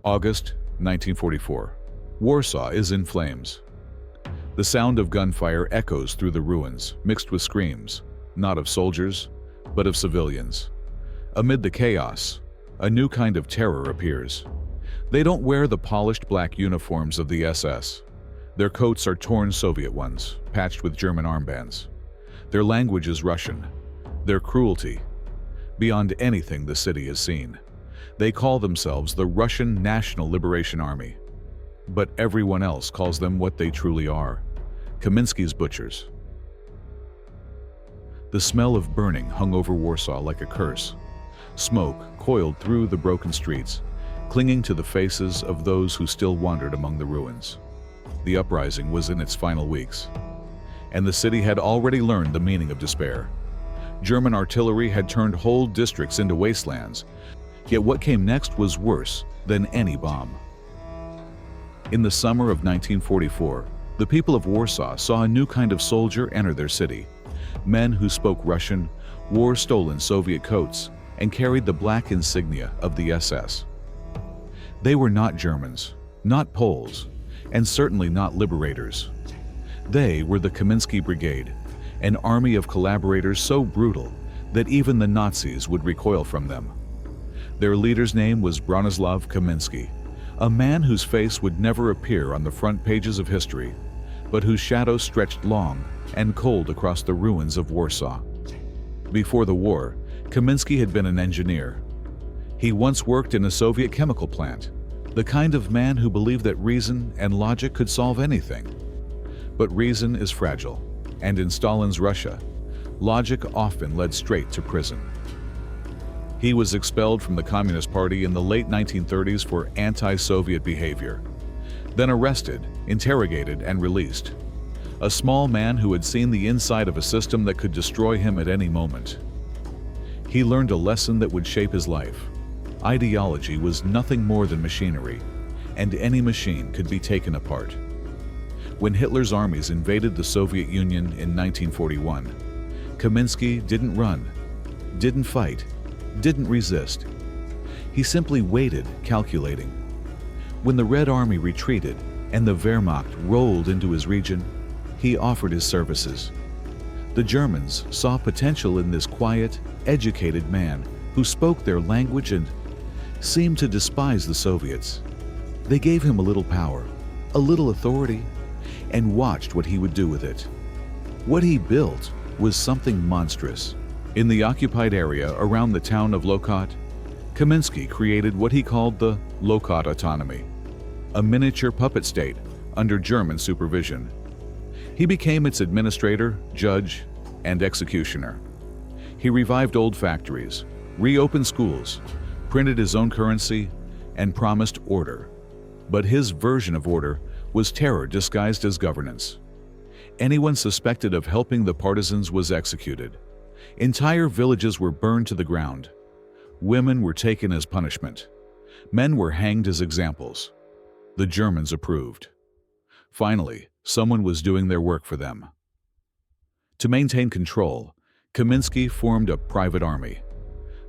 August 1944. Warsaw is in flames. The sound of gunfire echoes through the ruins, mixed with screams, not of soldiers, but of civilians. Amid the chaos, a new kind of terror appears. They don't wear the polished black uniforms of the SS. Their coats are torn Soviet ones, patched with German armbands. Their language is Russian. Their cruelty, beyond anything the city has seen. They call themselves the Russian National Liberation Army. But everyone else calls them what they truly are: Kaminski's butchers. The smell of burning hung over Warsaw like a curse. Smoke coiled through the broken streets, clinging to the faces of those who still wandered among the ruins. The uprising was in its final weeks, and the city had already learned the meaning of despair. German artillery had turned whole districts into wastelands, yet what came next was worse than any bomb. In the summer of 1944, the people of Warsaw saw a new kind of soldier enter their city. Men who spoke Russian, wore stolen Soviet coats, and carried the black insignia of the SS. They were not Germans, not Poles, and certainly not liberators. They were the Kaminski Brigade, an army of collaborators so brutal that even the Nazis would recoil from them. Their leader's name was Bronislav Kaminski, a man whose face would never appear on the front pages of history, but whose shadow stretched long and cold across the ruins of Warsaw. Before the war, Kaminski had been an engineer. He once worked in a Soviet chemical plant, the kind of man who believed that reason and logic could solve anything. But reason is fragile, and in Stalin's Russia, logic often led straight to prison. He was expelled from the Communist Party in the late 1930s for anti-Soviet behavior, then arrested, interrogated, and released. A small man who had seen the inside of a system that could destroy him at any moment. He learned a lesson that would shape his life. Ideology was nothing more than machinery, and any machine could be taken apart. When Hitler's armies invaded the Soviet Union in 1941, Kaminski didn't run, didn't fight, didn't resist. He simply waited, calculating. When the Red Army retreated and the Wehrmacht rolled into his region, he offered his services. The Germans saw potential in this quiet, educated man who spoke their language and seemed to despise the Soviets. They gave him a little power, a little authority, and watched what he would do with it. What he built was something monstrous. In the occupied area around the town of Lokot, Kaminski created what he called the Lokot Autonomy, a miniature puppet state under German supervision. He became its administrator, judge, and executioner. He revived old factories, reopened schools, printed his own currency, and promised order. But his version of order was terror disguised as governance. Anyone suspected of helping the partisans was executed. Entire villages were burned to the ground. Women were taken as punishment. Men were hanged as examples. The Germans approved. Finally, someone was doing their work for them. To maintain control, Kaminski formed a private army,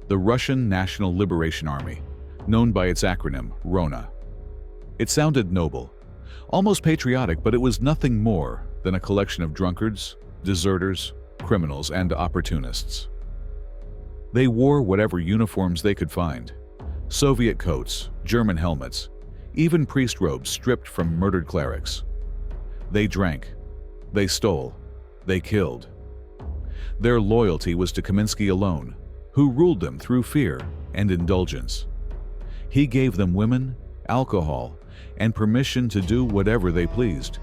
the Russian National Liberation Army, known by its acronym RONA. It sounded noble, almost patriotic, but it was nothing more than a collection of drunkards, deserters, criminals, and opportunists. They wore whatever uniforms they could find: Soviet coats, German helmets, even priest robes stripped from murdered clerics. They drank, they stole, they killed. Their loyalty was to Kaminski alone, who ruled them through fear and indulgence. He gave them women, alcohol, and permission to do whatever they pleased.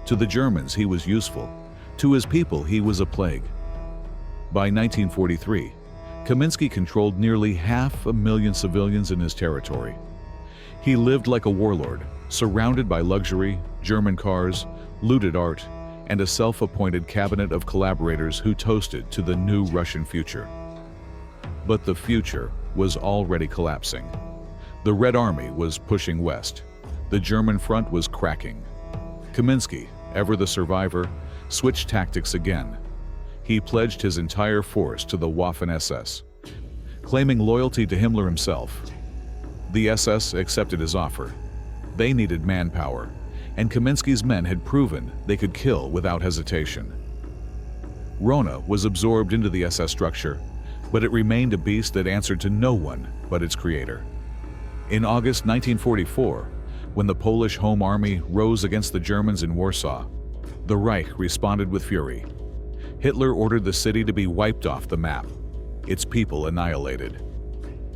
To the Germans, he was useful. To his people, he was a plague. By 1943, Kaminski controlled nearly 500,000 civilians in his territory. He lived like a warlord, surrounded by luxury, German cars, looted art, and a self-appointed cabinet of collaborators who toasted to the new Russian future. But the future was already collapsing. The Red Army was pushing west. The German front was cracking. Kaminski, ever the survivor, switched tactics again. He pledged his entire force to the Waffen-SS, claiming loyalty to Himmler himself. The SS accepted his offer. They needed manpower, and Kaminski's men had proven they could kill without hesitation. RONA was absorbed into the SS structure, but it remained a beast that answered to no one but its creator. In August 1944, when the Polish Home Army rose against the Germans in Warsaw, the Reich responded with fury. Hitler ordered the city to be wiped off the map, its people annihilated.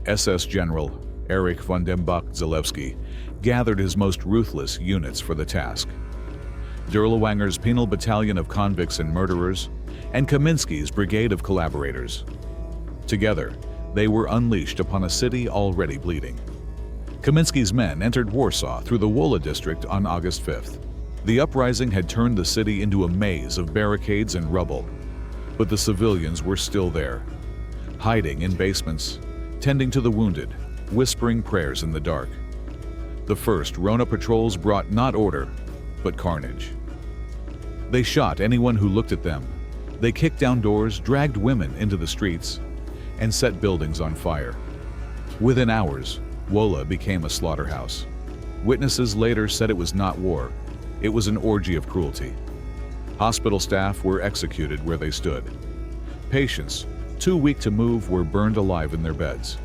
SS General Erich von Dembach-Zalewski gathered his most ruthless units for the task. Dirlewanger's penal battalion of convicts and murderers, and Kaminski's brigade of collaborators. Together, they were unleashed upon a city already bleeding. Kaminski's men entered Warsaw through the Wola district on August 5th. The uprising had turned the city into a maze of barricades and rubble, but the civilians were still there, hiding in basements, tending to the wounded, whispering prayers in the dark. The first RONA patrols brought not order, but carnage. They shot anyone who looked at them. They kicked down doors, dragged women into the streets, and set buildings on fire. Within hours, Wola became a slaughterhouse. Witnesses later said it was not war. It was an orgy of cruelty. Hospital staff were executed where they stood. Patients, too weak to move, were burned alive in their beds.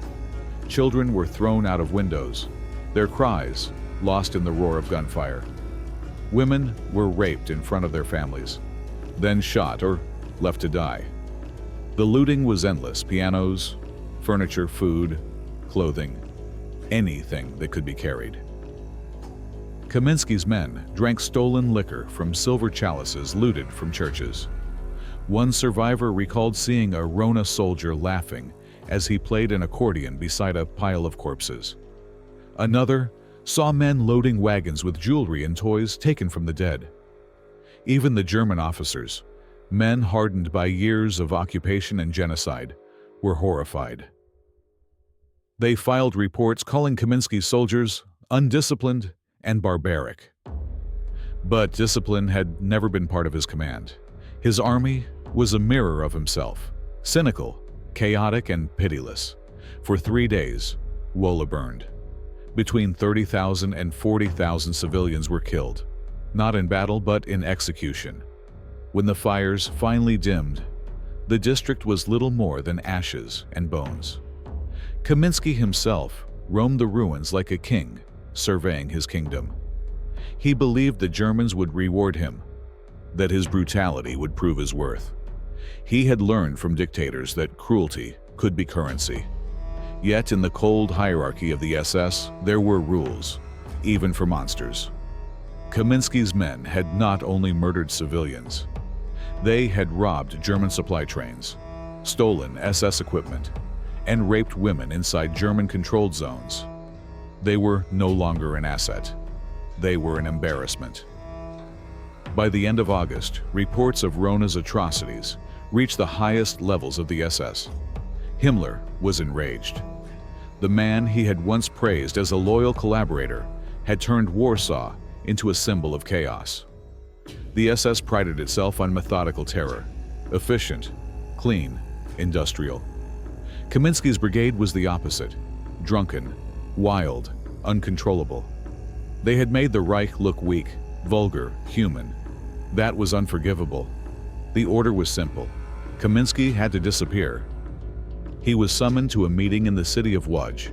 Children were thrown out of windows, their cries lost in the roar of gunfire. Women were raped in front of their families, then shot or left to die. The looting was endless: pianos, furniture, food, clothing, anything that could be carried. Kaminski's men drank stolen liquor from silver chalices looted from churches. One survivor recalled seeing a RONA soldier laughing as he played an accordion beside a pile of corpses. Another saw men loading wagons with jewelry and toys taken from the dead. Even the German officers, men hardened by years of occupation and genocide, were horrified. They filed reports calling Kaminski's soldiers undisciplined and barbaric. But discipline had never been part of his command. His army was a mirror of himself, cynical, chaotic, and pitiless. For 3 days, Wola burned. Between 30,000 and 40,000 civilians were killed, not in battle but in execution. When the fires finally dimmed, the district was little more than ashes and bones. Kaminski himself roamed the ruins like a king, surveying his kingdom. He believed the Germans would reward him, that his brutality would prove his worth. He had learned from dictators that cruelty could be currency. Yet in the cold hierarchy of the SS, there were rules, even for monsters. Kaminski's men had not only murdered civilians, they had robbed German supply trains, stolen SS equipment, and raped women inside German-controlled zones. They were no longer an asset. They were an embarrassment. By the end of August, reports of RONA's atrocities reached the highest levels of the SS. Himmler was enraged. The man he had once praised as a loyal collaborator had turned Warsaw into a symbol of chaos. The SS prided itself on methodical terror, efficient, clean, industrial. Kaminski's brigade was the opposite: drunken, wild, uncontrollable. They had made the Reich look weak, vulgar, human. That was unforgivable. The order was simple: Kaminski had to disappear. He was summoned to a meeting in the city of Łódź,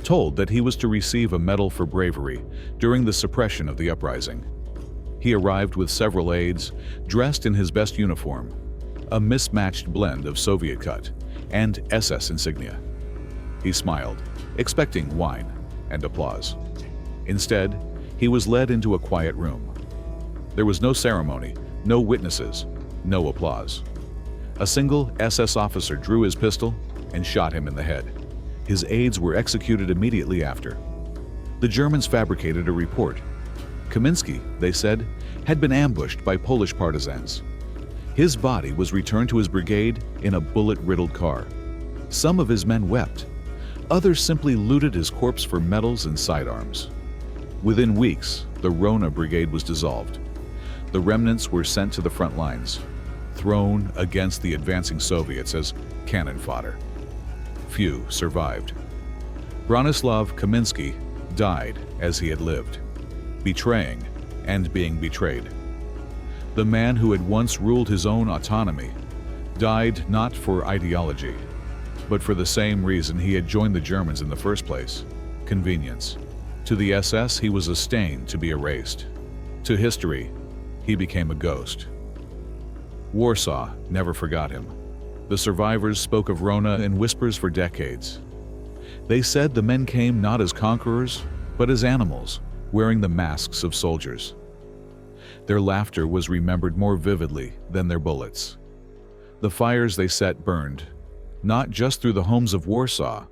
told that he was to receive a medal for bravery during the suppression of the uprising. He arrived with several aides, dressed in his best uniform, a mismatched blend of Soviet cut and SS insignia. He smiled, expecting wine and applause. Instead, he was led into a quiet room. There was no ceremony, no witnesses, no applause. A single SS officer drew his pistol and shot him in the head. His aides were executed immediately after. The Germans fabricated a report. Kaminski, they said, had been ambushed by Polish partisans. His body was returned to his brigade in a bullet-riddled car. Some of his men wept. Others simply looted his corpse for medals and sidearms. Within weeks, the RONA brigade was dissolved. The remnants were sent to the front lines, thrown against the advancing Soviets as cannon fodder. Few survived. Bronislav Kaminski died as he had lived, betraying and being betrayed. The man who had once ruled his own autonomy died not for ideology, but for the same reason he had joined the Germans in the first place: convenience. To the SS, he was a stain to be erased. To history, he became a ghost. Warsaw never forgot him. The survivors spoke of RONA in whispers for decades. They said the men came not as conquerors, but as animals, wearing the masks of soldiers. Their laughter was remembered more vividly than their bullets. The fires they set burned, not just through the homes of Warsaw,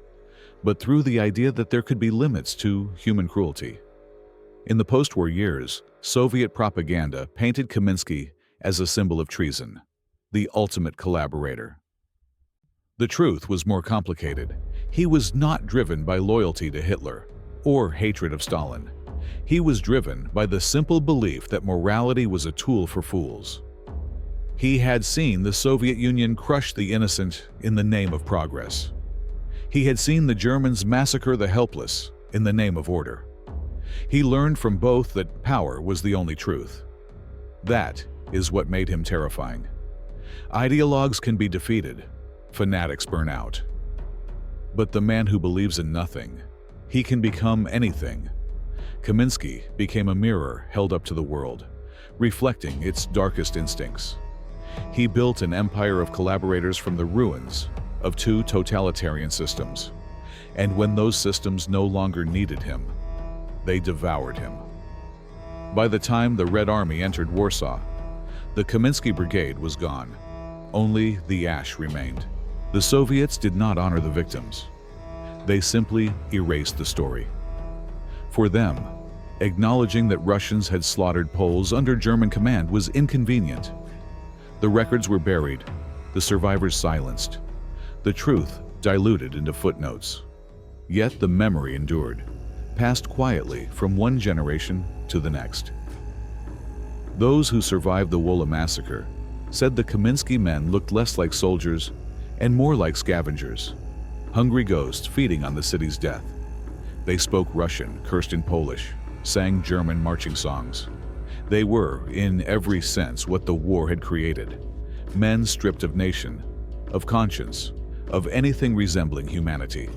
but through the idea that there could be limits to human cruelty. In the post-war years, Soviet propaganda painted Kaminski as a symbol of treason, the ultimate collaborator. The truth was more complicated. He was not driven by loyalty to Hitler or hatred of Stalin. He was driven by the simple belief that morality was a tool for fools. He had seen the Soviet Union crush the innocent in the name of progress. He had seen the Germans massacre the helpless in the name of order. He learned from both that power was the only truth. That is what made him terrifying. Ideologues can be defeated, fanatics burn out. But the man who believes in nothing, he can become anything. Kaminski became a mirror held up to the world, reflecting its darkest instincts. He built an empire of collaborators from the ruins of two totalitarian systems. And when those systems no longer needed him, they devoured him. By the time the Red Army entered Warsaw, the Kaminski Brigade was gone. Only the ash remained. The Soviets did not honor the victims. They simply erased the story. For them, acknowledging that Russians had slaughtered Poles under German command was inconvenient. The records were buried, the survivors silenced, the truth diluted into footnotes. Yet the memory endured, passed quietly from one generation to the next. Those who survived the Wola massacre said the Kaminski men looked less like soldiers and more like scavengers, hungry ghosts feeding on the city's death. They spoke Russian, cursed in Polish, sang German marching songs. They were, in every sense, what the war had created: men stripped of nation, of conscience, of anything resembling humanity.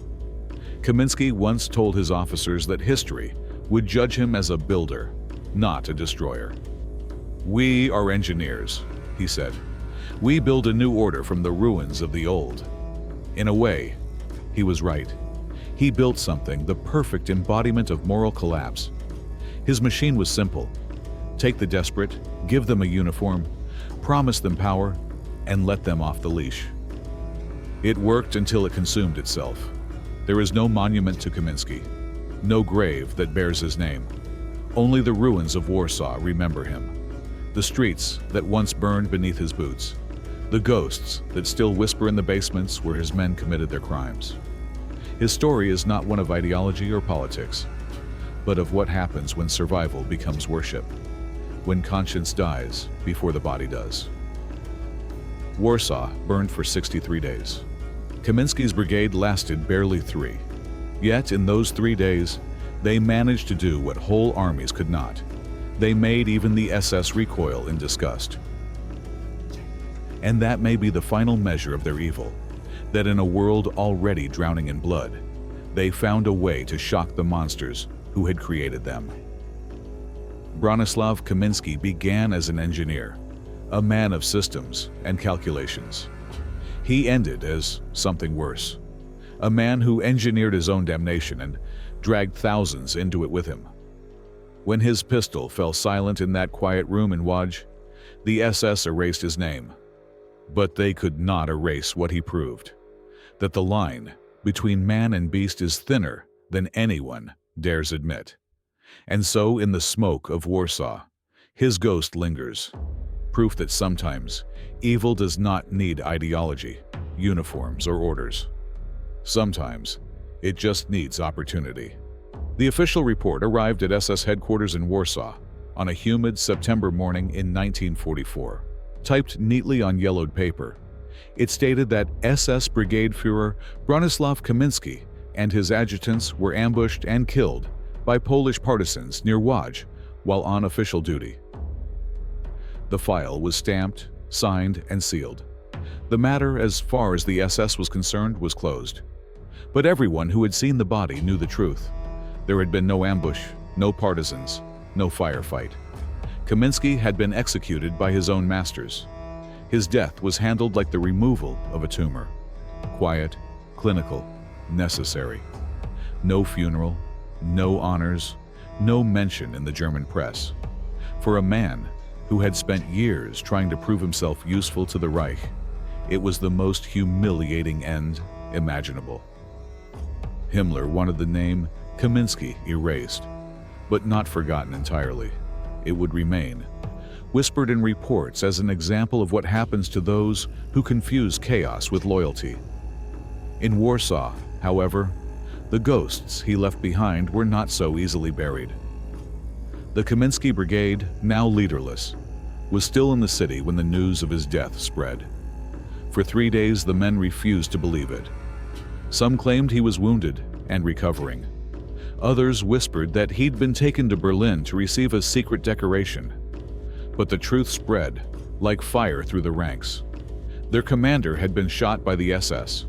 Kaminski once told his officers that history would judge him as a builder, not a destroyer. "We are engineers," he said. "We build a new order from the ruins of the old." In a way, he was right. He built something, the perfect embodiment of moral collapse. His machine was simple: take the desperate, give them a uniform, promise them power, and let them off the leash. It worked until it consumed itself. There is no monument to Kaminski, no grave that bears his name. Only the ruins of Warsaw remember him. The streets that once burned beneath his boots. The ghosts that still whisper in the basements where his men committed their crimes. His story is not one of ideology or politics, but of what happens when survival becomes worship, when conscience dies before the body does. Warsaw burned for 63 days. Kaminski's brigade lasted barely 3. Yet in those 3 days, they managed to do what whole armies could not. They made even the SS recoil in disgust. And that may be the final measure of their evil, that in a world already drowning in blood, they found a way to shock the monsters who had created them. Bronislav Kaminski began as an engineer, a man of systems and calculations. He ended as something worse, a man who engineered his own damnation and dragged thousands into it with him. When his pistol fell silent in that quiet room in Łódź, the SS erased his name. But they could not erase what he proved: that the line between man and beast is thinner than anyone dares admit. And so, in the smoke of Warsaw, his ghost lingers, proof that sometimes evil does not need ideology, uniforms, or orders. Sometimes it just needs opportunity. The official report arrived at SS headquarters in Warsaw on a humid September morning in 1944. Typed neatly on yellowed paper, it stated that SS Brigade Führer Bronislav Kaminski and his adjutants were ambushed and killed by Polish partisans near Łódź while on official duty. The file was stamped, signed, and sealed. The matter, as far as the SS was concerned, was closed. But everyone who had seen the body knew the truth. There had been no ambush, no partisans, no firefight. Kaminski had been executed by his own masters. His death was handled like the removal of a tumor. Quiet, clinical, necessary. No funeral, no honors, no mention in the German press. For a man who had spent years trying to prove himself useful to the Reich, it was the most humiliating end imaginable. Himmler wanted the name Kaminski erased, but not forgotten entirely. It would remain, whispered in reports as an example of what happens to those who confuse chaos with loyalty. In Warsaw, however, the ghosts he left behind were not so easily buried. The Kaminski Brigade, now leaderless, was still in the city when the news of his death spread. For 3 days, the men refused to believe it. Some claimed he was wounded and recovering. Others whispered that he'd been taken to Berlin to receive a secret decoration. But the truth spread like fire through the ranks. Their commander had been shot by the SS.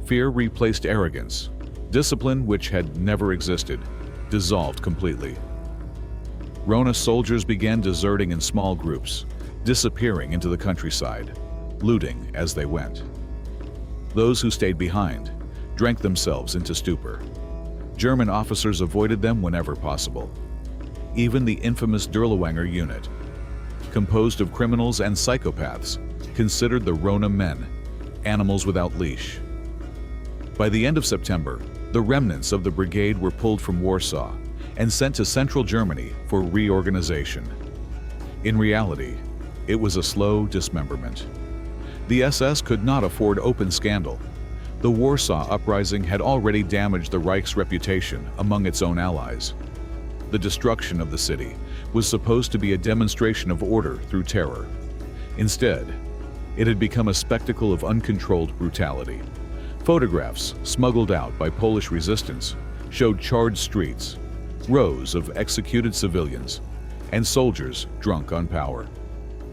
Fear replaced arrogance. Discipline, which had never existed, dissolved completely. RONA soldiers began deserting in small groups, disappearing into the countryside, looting as they went. Those who stayed behind drank themselves into stupor. German officers avoided them whenever possible. Even the infamous Durlwanger unit, composed of criminals and psychopaths, considered the RONA men animals without leash. By the end of September, the remnants of the brigade were pulled from Warsaw and sent to central Germany for reorganization. In reality, it was a slow dismemberment. The SS could not afford open scandal. The Warsaw Uprising had already damaged the Reich's reputation among its own allies. The destruction of the city was supposed to be a demonstration of order through terror. Instead, it had become a spectacle of uncontrolled brutality. Photographs smuggled out by Polish resistance showed charred streets, rows of executed civilians, and soldiers drunk on power.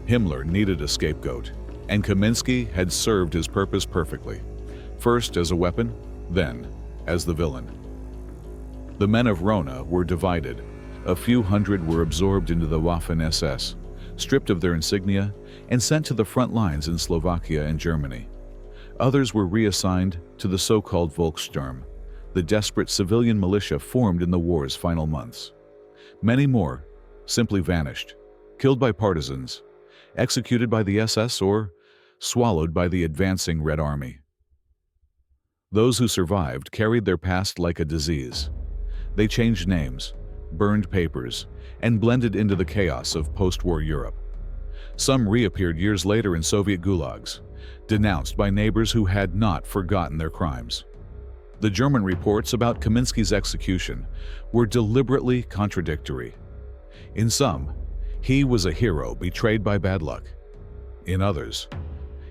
Himmler needed a scapegoat, and Kaminski had served his purpose perfectly, first as a weapon, then as the villain. The men of RONA were divided. A few hundred were absorbed into the Waffen-SS, stripped of their insignia, and sent to the front lines in Slovakia and Germany. Others were reassigned to the so-called Volkssturm, the desperate civilian militia formed in the war's final months. Many more simply vanished, killed by partisans, executed by the SS, or swallowed by the advancing Red Army. Those who survived carried their past like a disease. They changed names, burned papers, and blended into the chaos of post-war Europe. Some reappeared years later in Soviet gulags, denounced by neighbors who had not forgotten their crimes. The German reports about Kaminski's execution were deliberately contradictory. In some, he was a hero betrayed by bad luck. In others,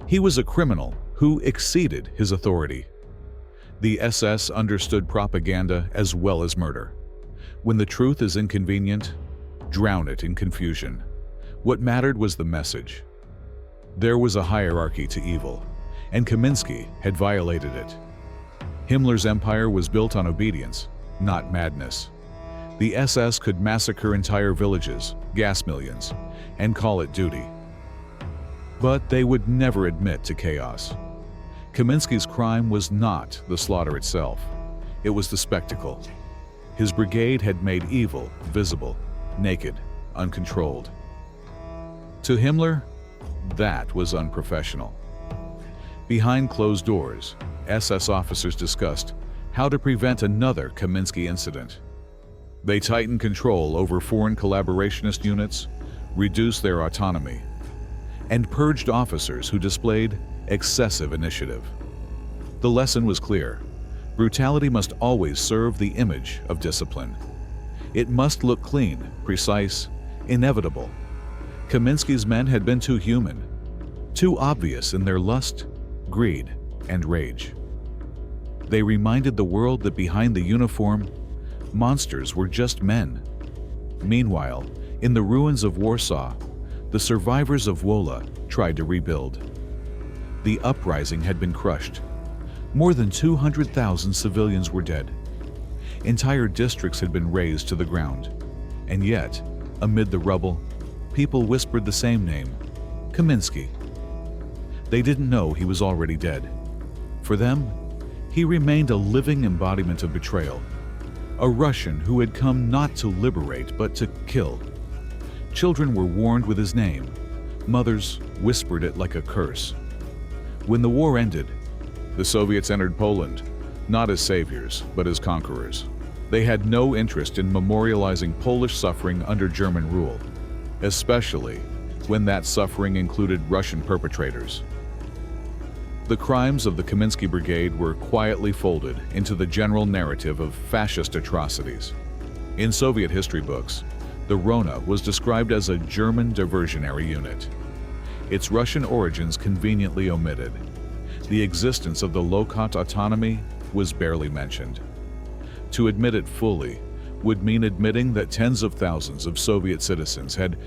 he was a criminal who exceeded his authority. The SS understood propaganda as well as murder. When the truth is inconvenient, drown it in confusion. What mattered was the message. There was a hierarchy to evil, and Kaminski had violated it. Himmler's empire was built on obedience, not madness. The SS could massacre entire villages, gas millions, and call it duty. But they would never admit to chaos. Kaminski's crime was not the slaughter itself. It was the spectacle. His brigade had made evil visible, naked, uncontrolled. To Himmler, that was unprofessional. Behind closed doors, SS officers discussed how to prevent another Kaminski incident. They tightened control over foreign collaborationist units, reduced their autonomy, and purged officers who displayed excessive initiative. The lesson was clear. Brutality must always serve the image of discipline. It must look clean, precise, inevitable. Kaminski's men had been too human, too obvious in their lust, greed, and rage. They reminded the world that behind the uniform, monsters were just men. Meanwhile, in the ruins of Warsaw, the survivors of WOLA tried to rebuild. The uprising had been crushed. More than 200,000 civilians were dead. Entire districts had been razed to the ground. And yet, amid the rubble, people whispered the same name, Kaminski. They didn't know he was already dead. For them, he remained a living embodiment of betrayal, a Russian who had come not to liberate but to kill. Children were warned with his name. Mothers whispered it like a curse. When the war ended, the Soviets entered Poland, not as saviors, but as conquerors. They had no interest in memorializing Polish suffering under German rule, especially when that suffering included Russian perpetrators. The crimes of the Kaminski Brigade were quietly folded into the general narrative of fascist atrocities. In Soviet history books, the RONA was described as a German diversionary unit. Its Russian origins conveniently omitted. The existence of the Lokot autonomy was barely mentioned. To admit it fully would mean admitting that tens of thousands of Soviet citizens had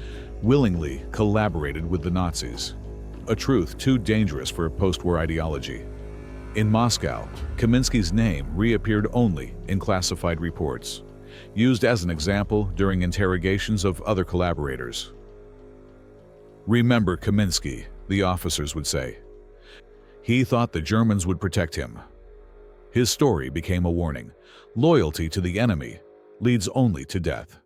willingly collaborated with the Nazis, a truth too dangerous for post-war ideology. In Moscow, Kaminski's name reappeared only in classified reports, used as an example during interrogations of other collaborators. "Remember Kaminski," the officers would say. "He thought the Germans would protect him." His story became a warning. Loyalty to the enemy leads only to death.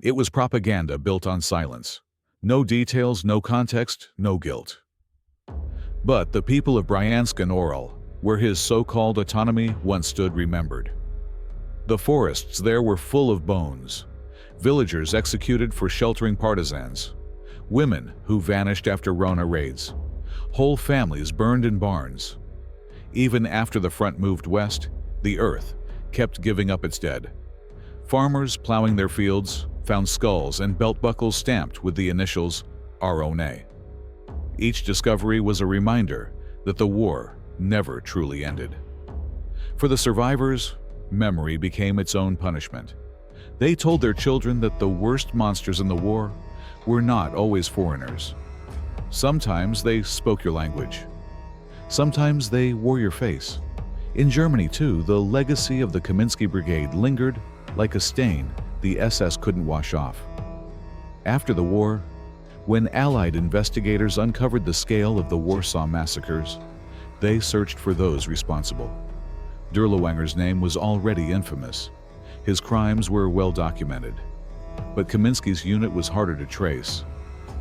It was propaganda built on silence. No details, no context, no guilt. But the people of Bryansk and Oral, where his so-called autonomy once stood, remembered. The forests there were full of bones, villagers executed for sheltering partisans, women who vanished after RONA raids, whole families burned in barns. Even after the front moved west, the earth kept giving up its dead. Farmers plowing their fields found skulls and belt buckles stamped with the initials RONA. Each discovery was a reminder that the war never truly ended. For the survivors, memory became its own punishment. They told their children that the worst monsters in the war were not always foreigners. Sometimes they spoke your language. Sometimes they wore your face. In Germany, too, the legacy of the Kaminski Brigade lingered like a stain the SS couldn't wash off. After the war, when Allied investigators uncovered the scale of the Warsaw massacres, they searched for those responsible. Dirlewanger's name was already infamous. His crimes were well documented. But Kaminski's unit was harder to trace.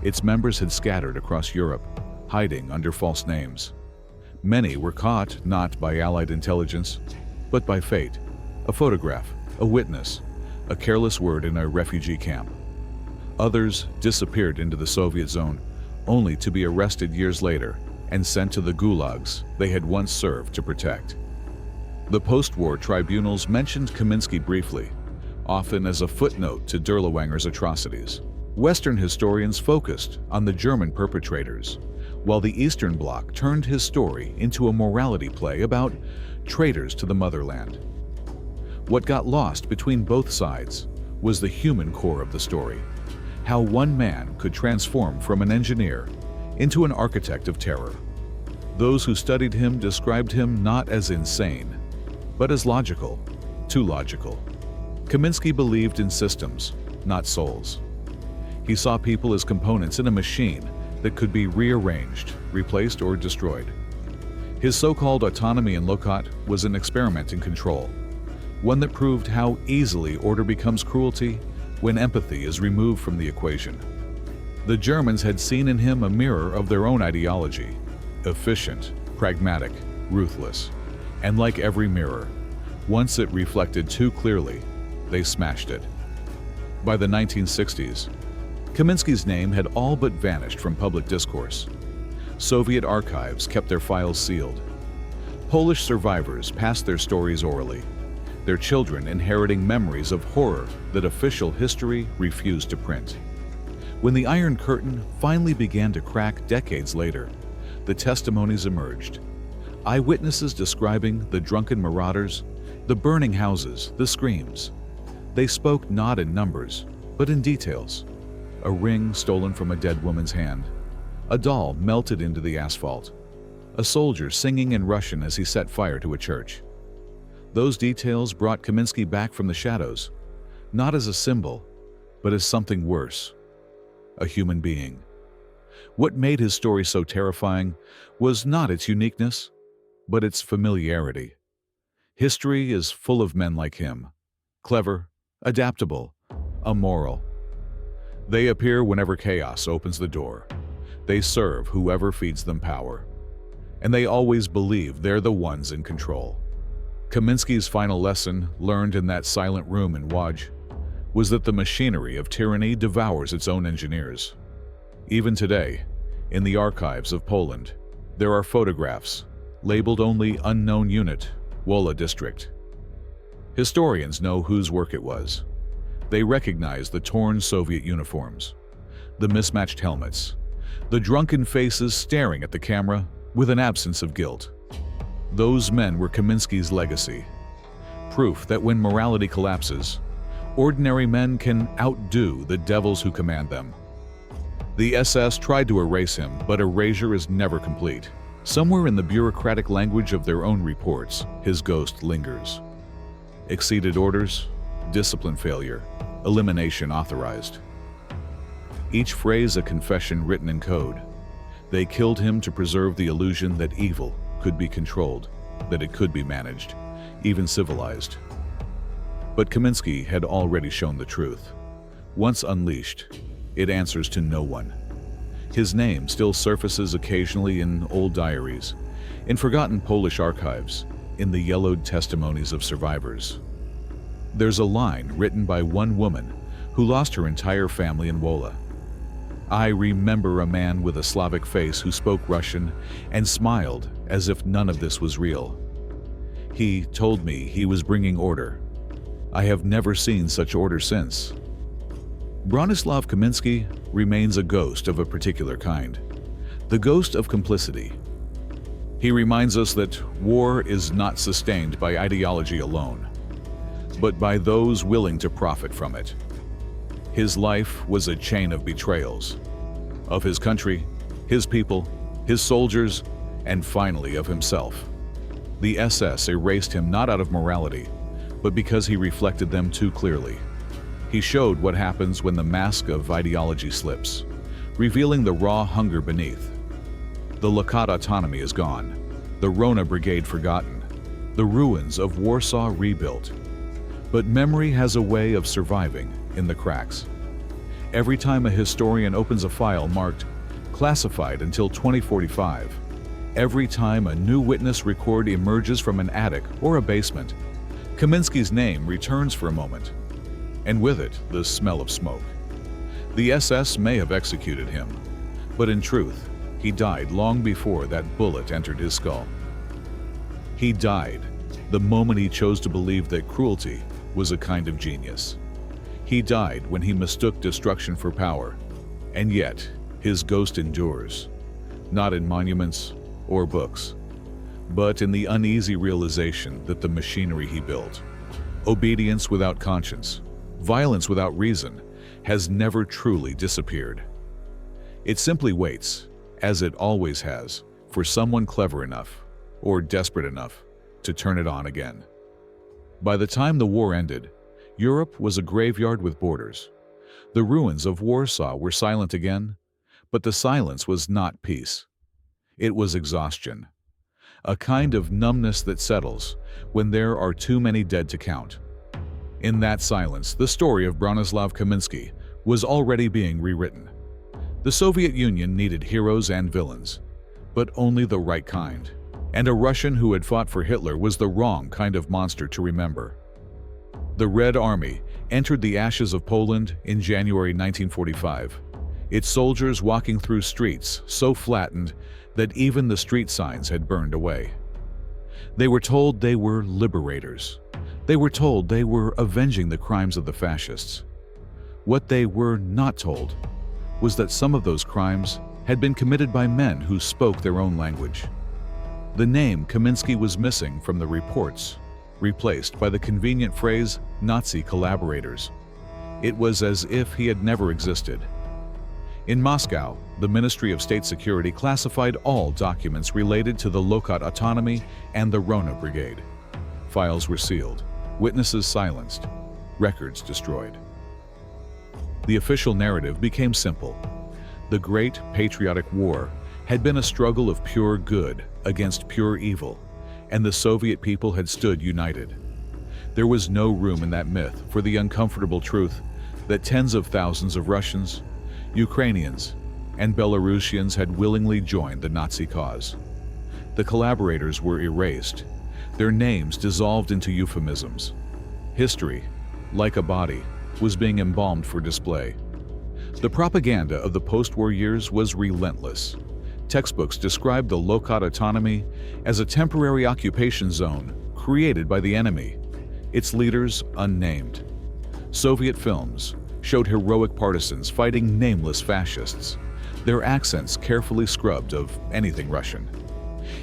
Its members had scattered across Europe, hiding under false names. Many were caught not by Allied intelligence, but by fate. A photograph, a witness, a careless word in a refugee camp. Others disappeared into the Soviet zone, only to be arrested years later and sent to the gulags they had once served to protect. The post-war tribunals mentioned Kaminski briefly, often as a footnote to Dirlewanger's atrocities. Western historians focused on the German perpetrators, while the Eastern Bloc turned his story into a morality play about traitors to the motherland. What got lost between both sides was the human core of the story, how one man could transform from an engineer into an architect of terror. Those who studied him described him not as insane, but as logical, too logical. Kaminski believed in systems, not souls. He saw people as components in a machine that could be rearranged, replaced, or destroyed. His so-called autonomy in Lokot was an experiment in control, one that proved how easily order becomes cruelty when empathy is removed from the equation. The Germans had seen in him a mirror of their own ideology, efficient, pragmatic, ruthless. And like every mirror, once it reflected too clearly, they smashed it. By the 1960s, Kaminski's name had all but vanished from public discourse. Soviet archives kept their files sealed. Polish survivors passed their stories orally, their children inheriting memories of horror that official history refused to print. When the Iron Curtain finally began to crack decades later, the testimonies emerged. Eyewitnesses describing the drunken marauders, the burning houses, the screams. They spoke not in numbers, but in details. A ring stolen from a dead woman's hand. A doll melted into the asphalt. A soldier singing in Russian as he set fire to a church. Those details brought Kaminski back from the shadows, not as a symbol, but as something worse. A human being. What made his story so terrifying was not its uniqueness, but its familiarity. History is full of men like him, clever, adaptable, immoral. They appear whenever chaos opens the door. They serve whoever feeds them power. And they always believe they're the ones in control. Kaminski's final lesson, learned in that silent room in Łódź, was that the machinery of tyranny devours its own engineers. Even today, in the archives of Poland, there are photographs labeled only Unknown Unit, Wola District. Historians know whose work it was. They recognize the torn Soviet uniforms, the mismatched helmets, the drunken faces staring at the camera with an absence of guilt. Those men were Kaminski's legacy, proof that when morality collapses, ordinary men can outdo the devils who command them. The SS tried to erase him, but erasure is never complete. Somewhere in the bureaucratic language of their own reports, his ghost lingers. Exceeded orders, discipline failure, elimination authorized. Each phrase a confession written in code. They killed him to preserve the illusion that evil could be controlled, that it could be managed, even civilized. But Kaminski had already shown the truth. Once unleashed, it answers to no one. His name still surfaces occasionally in old diaries, in forgotten Polish archives, in the yellowed testimonies of survivors. There's a line written by one woman who lost her entire family in Wola. I remember a man with a Slavic face who spoke Russian and smiled as if none of this was real. He told me he was bringing order. I have never seen such order since. Bronislav Kaminski remains a ghost of a particular kind, the ghost of complicity. He reminds us that war is not sustained by ideology alone, but by those willing to profit from it. His life was a chain of betrayals, of his country, his people, his soldiers, and finally of himself. The SS erased him not out of morality, but because he reflected them too clearly. He showed what happens when the mask of ideology slips, revealing the raw hunger beneath. The Lekot autonomy is gone, the RONA brigade forgotten, the ruins of Warsaw rebuilt. But memory has a way of surviving in the cracks. Every time a historian opens a file marked classified until 2045, every time a new witness record emerges from an attic or a basement, Kaminski's name returns for a moment, and with it, the smell of smoke. The SS may have executed him, but in truth, he died long before that bullet entered his skull. He died the moment he chose to believe that cruelty was a kind of genius. He died when he mistook destruction for power, and yet his ghost endures, not in monuments or books, but in the uneasy realization that the machinery he built, obedience without conscience, violence without reason, has never truly disappeared. It simply waits, as it always has, for someone clever enough or desperate enough to turn it on again. By the time the war ended, Europe was a graveyard with borders. The ruins of Warsaw were silent again, but the silence was not peace. It was exhaustion, a kind of numbness that settles when there are too many dead to count. In that silence, the story of Bronislav Kaminski was already being rewritten. The Soviet Union needed heroes and villains, but only the right kind. And a Russian who had fought for Hitler was the wrong kind of monster to remember. The Red Army entered the ashes of Poland in January 1945, its soldiers walking through streets so flattened that even the street signs had burned away. They were told they were liberators. They were told they were avenging the crimes of the fascists. What they were not told was that some of those crimes had been committed by men who spoke their own language. The name Kaminski was missing from the reports, replaced by the convenient phrase Nazi collaborators. It was as if he had never existed. In Moscow, the Ministry of State Security classified all documents related to the Lokot autonomy and the RONA brigade. Files were sealed, witnesses silenced, records destroyed. The official narrative became simple. The Great Patriotic War had been a struggle of pure good against pure evil, and the Soviet people had stood united. There was no room in that myth for the uncomfortable truth that tens of thousands of Russians, Ukrainians, and Belarusians had willingly joined the Nazi cause. The collaborators were erased, their names dissolved into euphemisms. History, like a body, was being embalmed for display. The propaganda of the post-war years was relentless. Textbooks described the Lokot autonomy as a temporary occupation zone created by the enemy, its leaders unnamed. Soviet films showed heroic partisans fighting nameless fascists, their accents carefully scrubbed of anything Russian.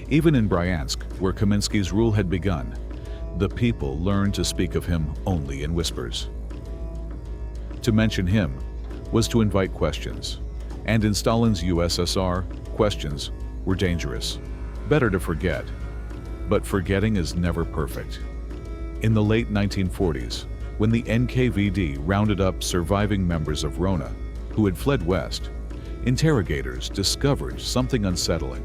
Even in Bryansk, where Kaminski's rule had begun, the people learned to speak of him only in whispers. To mention him was to invite questions, and in Stalin's USSR, questions were dangerous. Better to forget, but forgetting is never perfect. In the late 1940s, when the NKVD rounded up surviving members of RONA who had fled west, interrogators discovered something unsettling.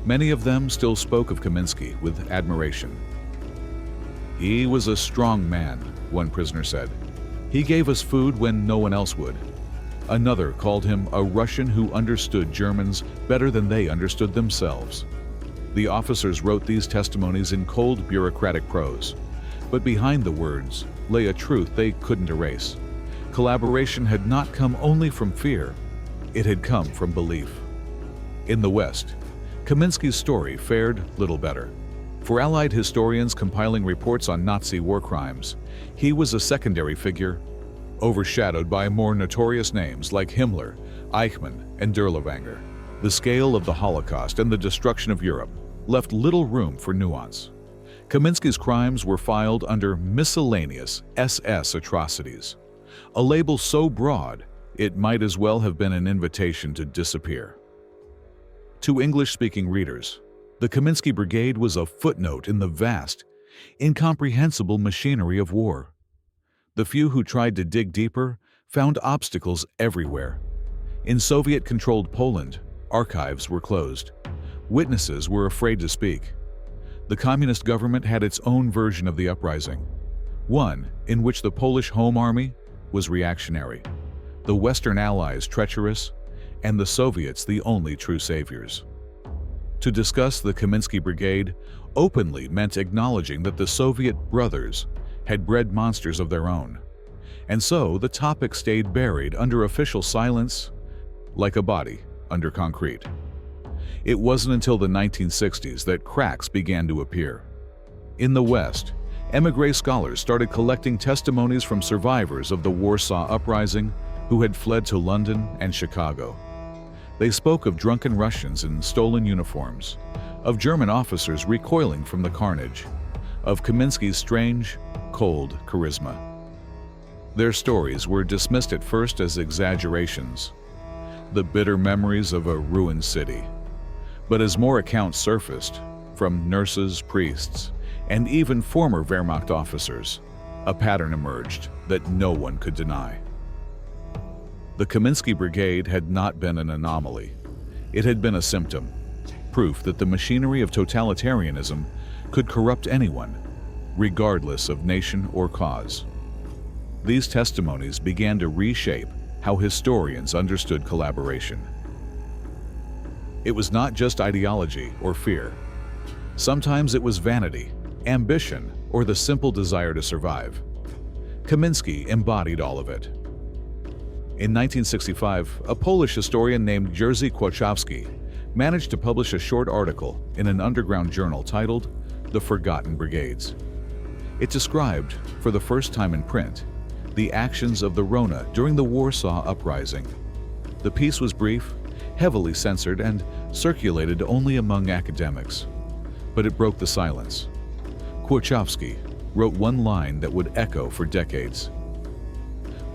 Many of them still spoke of Kaminski with admiration. "He was a strong man," one prisoner said. "He gave us food when no one else would." Another called him a Russian who understood Germans better than they understood themselves. The officers wrote these testimonies in cold bureaucratic prose, but behind the words lay a truth they couldn't erase. Collaboration had not come only from fear, it had come from belief. In the West, Kaminski's story fared little better. For Allied historians compiling reports on Nazi war crimes, he was a secondary figure, overshadowed by more notorious names like Himmler, Eichmann, and Dirlewanger. The scale of the Holocaust and the destruction of Europe left little room for nuance. Kaminski's crimes were filed under miscellaneous SS atrocities, a label so broad it might as well have been an invitation to disappear. To English-speaking readers, the Kaminski Brigade was a footnote in the vast, incomprehensible machinery of war. The few who tried to dig deeper found obstacles everywhere. In Soviet-controlled Poland, archives were closed. Witnesses were afraid to speak. The communist government had its own version of the uprising, one in which the Polish Home Army was reactionary, the Western Allies treacherous, and the Soviets the only true saviors. To discuss the Kaminski Brigade openly meant acknowledging that the Soviet brothers had bred monsters of their own, and so the topic stayed buried under official silence like a body under concrete. It wasn't until the 1960s that cracks began to appear. In the West, émigré scholars started collecting testimonies from survivors of the Warsaw Uprising who had fled to London and Chicago. They spoke of drunken Russians in stolen uniforms, of German officers recoiling from the carnage, of Kaminski's strange, cold charisma. Their stories were dismissed at first as exaggerations, the bitter memories of a ruined city. But as more accounts surfaced, from nurses, priests, and even former Wehrmacht officers, a pattern emerged that no one could deny. The Kaminski Brigade had not been an anomaly. It had been a symptom, proof that the machinery of totalitarianism could corrupt anyone, regardless of nation or cause. These testimonies began to reshape how historians understood collaboration. It was not just ideology or fear. Sometimes it was vanity, ambition, or the simple desire to survive. Kaminski embodied all of it. In 1965, a Polish historian named Jerzy Kłoczowski managed to publish a short article in an underground journal titled The Forgotten Brigades. It described, for the first time in print, the actions of the RONA during the Warsaw Uprising. The piece was brief, heavily censored, and circulated only among academics. but it broke the silence. Kwarchowski wrote one line that would echo for decades.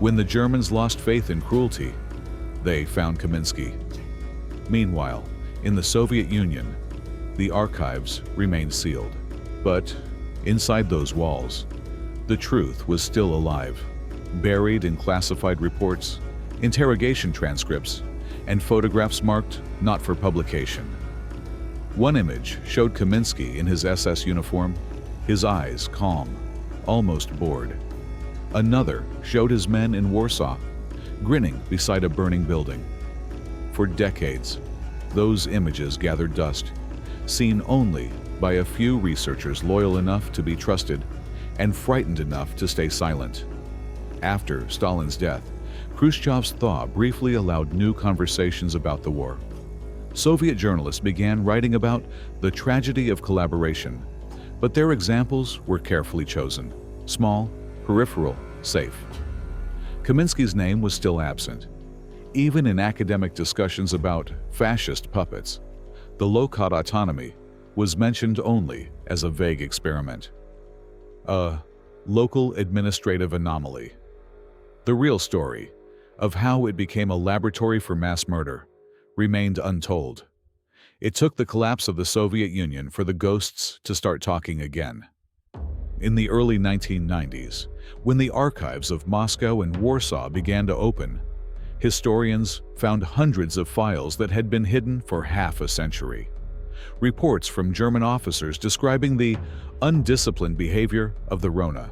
When the Germans lost faith in cruelty, they found Kaminski. Meanwhile, in the Soviet Union, the archives remained sealed. But inside those walls, the truth was still alive, buried in classified reports, interrogation transcripts, and photographs marked not for publication. One image showed Kaminski in his SS uniform, his eyes calm, almost bored. Another showed his men in Warsaw, grinning beside a burning building. For decades, those images gathered dust, seen only by a few researchers loyal enough to be trusted and frightened enough to stay silent. After Stalin's death, Khrushchev's thaw briefly allowed new conversations about the war. Soviet journalists began writing about the tragedy of collaboration, but their examples were carefully chosen, small, peripheral, safe. Kaminski's name was still absent. Even in academic discussions about fascist puppets, the low-cost autonomy was mentioned only as a vague experiment, a local administrative anomaly. The real story of how it became a laboratory for mass murder remained untold. It took the collapse of the Soviet Union for the ghosts to start talking again. In the early 1990s, when the archives of Moscow and Warsaw began to open, historians found hundreds of files that had been hidden for half a century. Reports from German officers describing the undisciplined behavior of the RONA.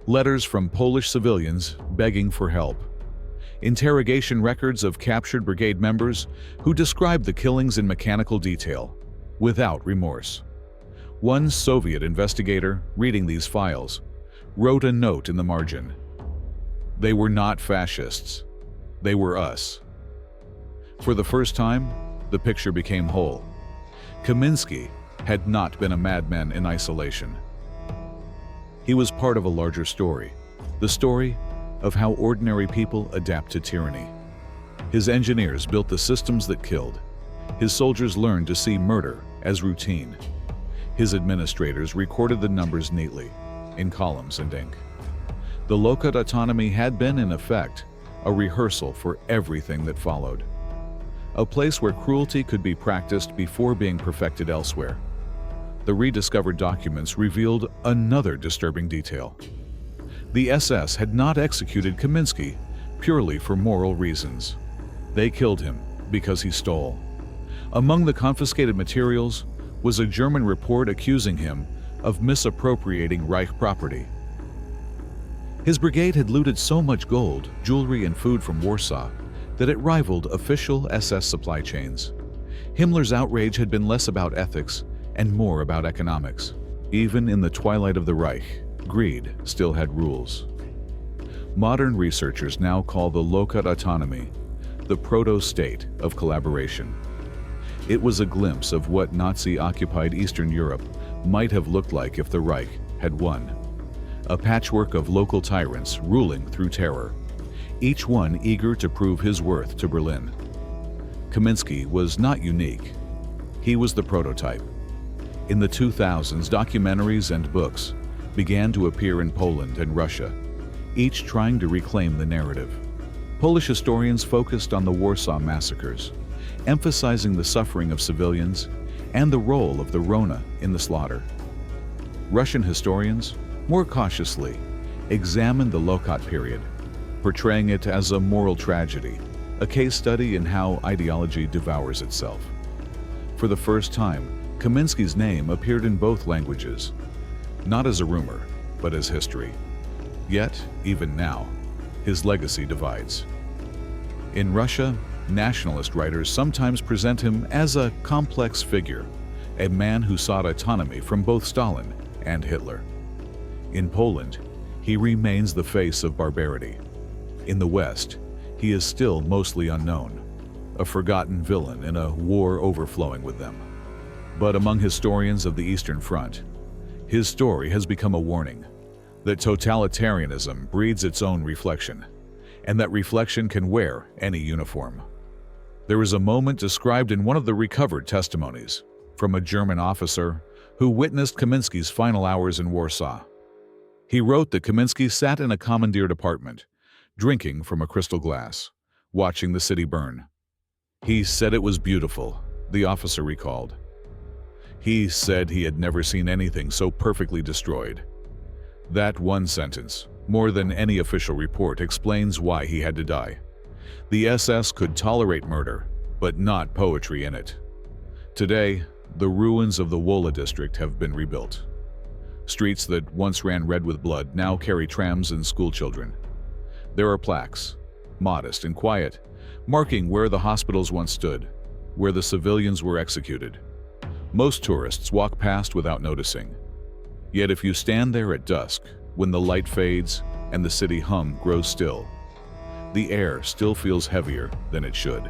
Letters from Polish civilians begging for help. Interrogation records of captured brigade members who described the killings in mechanical detail, without remorse. One Soviet investigator, reading these files, wrote a note in the margin. They were not fascists. They were us. For the first time, the picture became whole. Kaminski had not been a madman in isolation. He was part of a larger story, the story of how ordinary people adapt to tyranny. His engineers built the systems that killed. His soldiers learned to see murder as routine. His administrators recorded the numbers neatly, in columns and ink. The low-cost autonomy had been, in effect, a rehearsal for everything that followed. A place where cruelty could be practiced before being perfected elsewhere. The rediscovered documents revealed another disturbing detail. The SS had not executed Kaminski purely for moral reasons. They killed him because he stole. Among the confiscated materials was a German report accusing him of misappropriating Reich property. His brigade had looted so much gold, jewelry, and food from Warsaw that it rivaled official SS supply chains. Himmler's outrage had been less about ethics and more about economics. Even in the twilight of the Reich, greed still had rules. Modern researchers now call the low-cost autonomy the proto-state of collaboration. It was a glimpse of what Nazi-occupied Eastern Europe might have looked like if the Reich had won. A patchwork of local tyrants ruling through terror, each one eager to prove his worth to Berlin. Kaminski was not unique. He was the prototype. In the 2000s, documentaries and books began to appear in Poland and Russia, each trying to reclaim the narrative. Polish historians focused on the Warsaw massacres, emphasizing the suffering of civilians and the role of the RONA in the slaughter. Russian historians, more cautiously, examined the low-cost period, portraying it as a moral tragedy, a case study in how ideology devours itself. For the first time, Kaminski's name appeared in both languages, not as a rumor, but as history. Yet, even now, his legacy divides. In Russia, nationalist writers sometimes present him as a complex figure, a man who sought autonomy from both Stalin and Hitler. In Poland, he remains the face of barbarity. In the West, he is still mostly unknown, a forgotten villain in a war overflowing with them. But among historians of the Eastern Front, his story has become a warning that totalitarianism breeds its own reflection, and that reflection can wear any uniform. There is a moment described in one of the recovered testimonies, from a German officer who witnessed Kaminski's final hours in Warsaw. He wrote that Kaminski sat in a commandeered apartment, drinking from a crystal glass, watching the city burn. He said it was beautiful, the officer recalled. He said he had never seen anything so perfectly destroyed. That one sentence, more than any official report, explains why he had to die. The SS could tolerate murder, but not poetry in it. Today, the ruins of the Wola district have been rebuilt. Streets that once ran red with blood now carry trams and schoolchildren. There are plaques, modest and quiet, marking where the hospitals once stood, where the civilians were executed. Most tourists walk past without noticing. Yet if you stand there at dusk, when the light fades and the city hum grows still, the air still feels heavier than it should.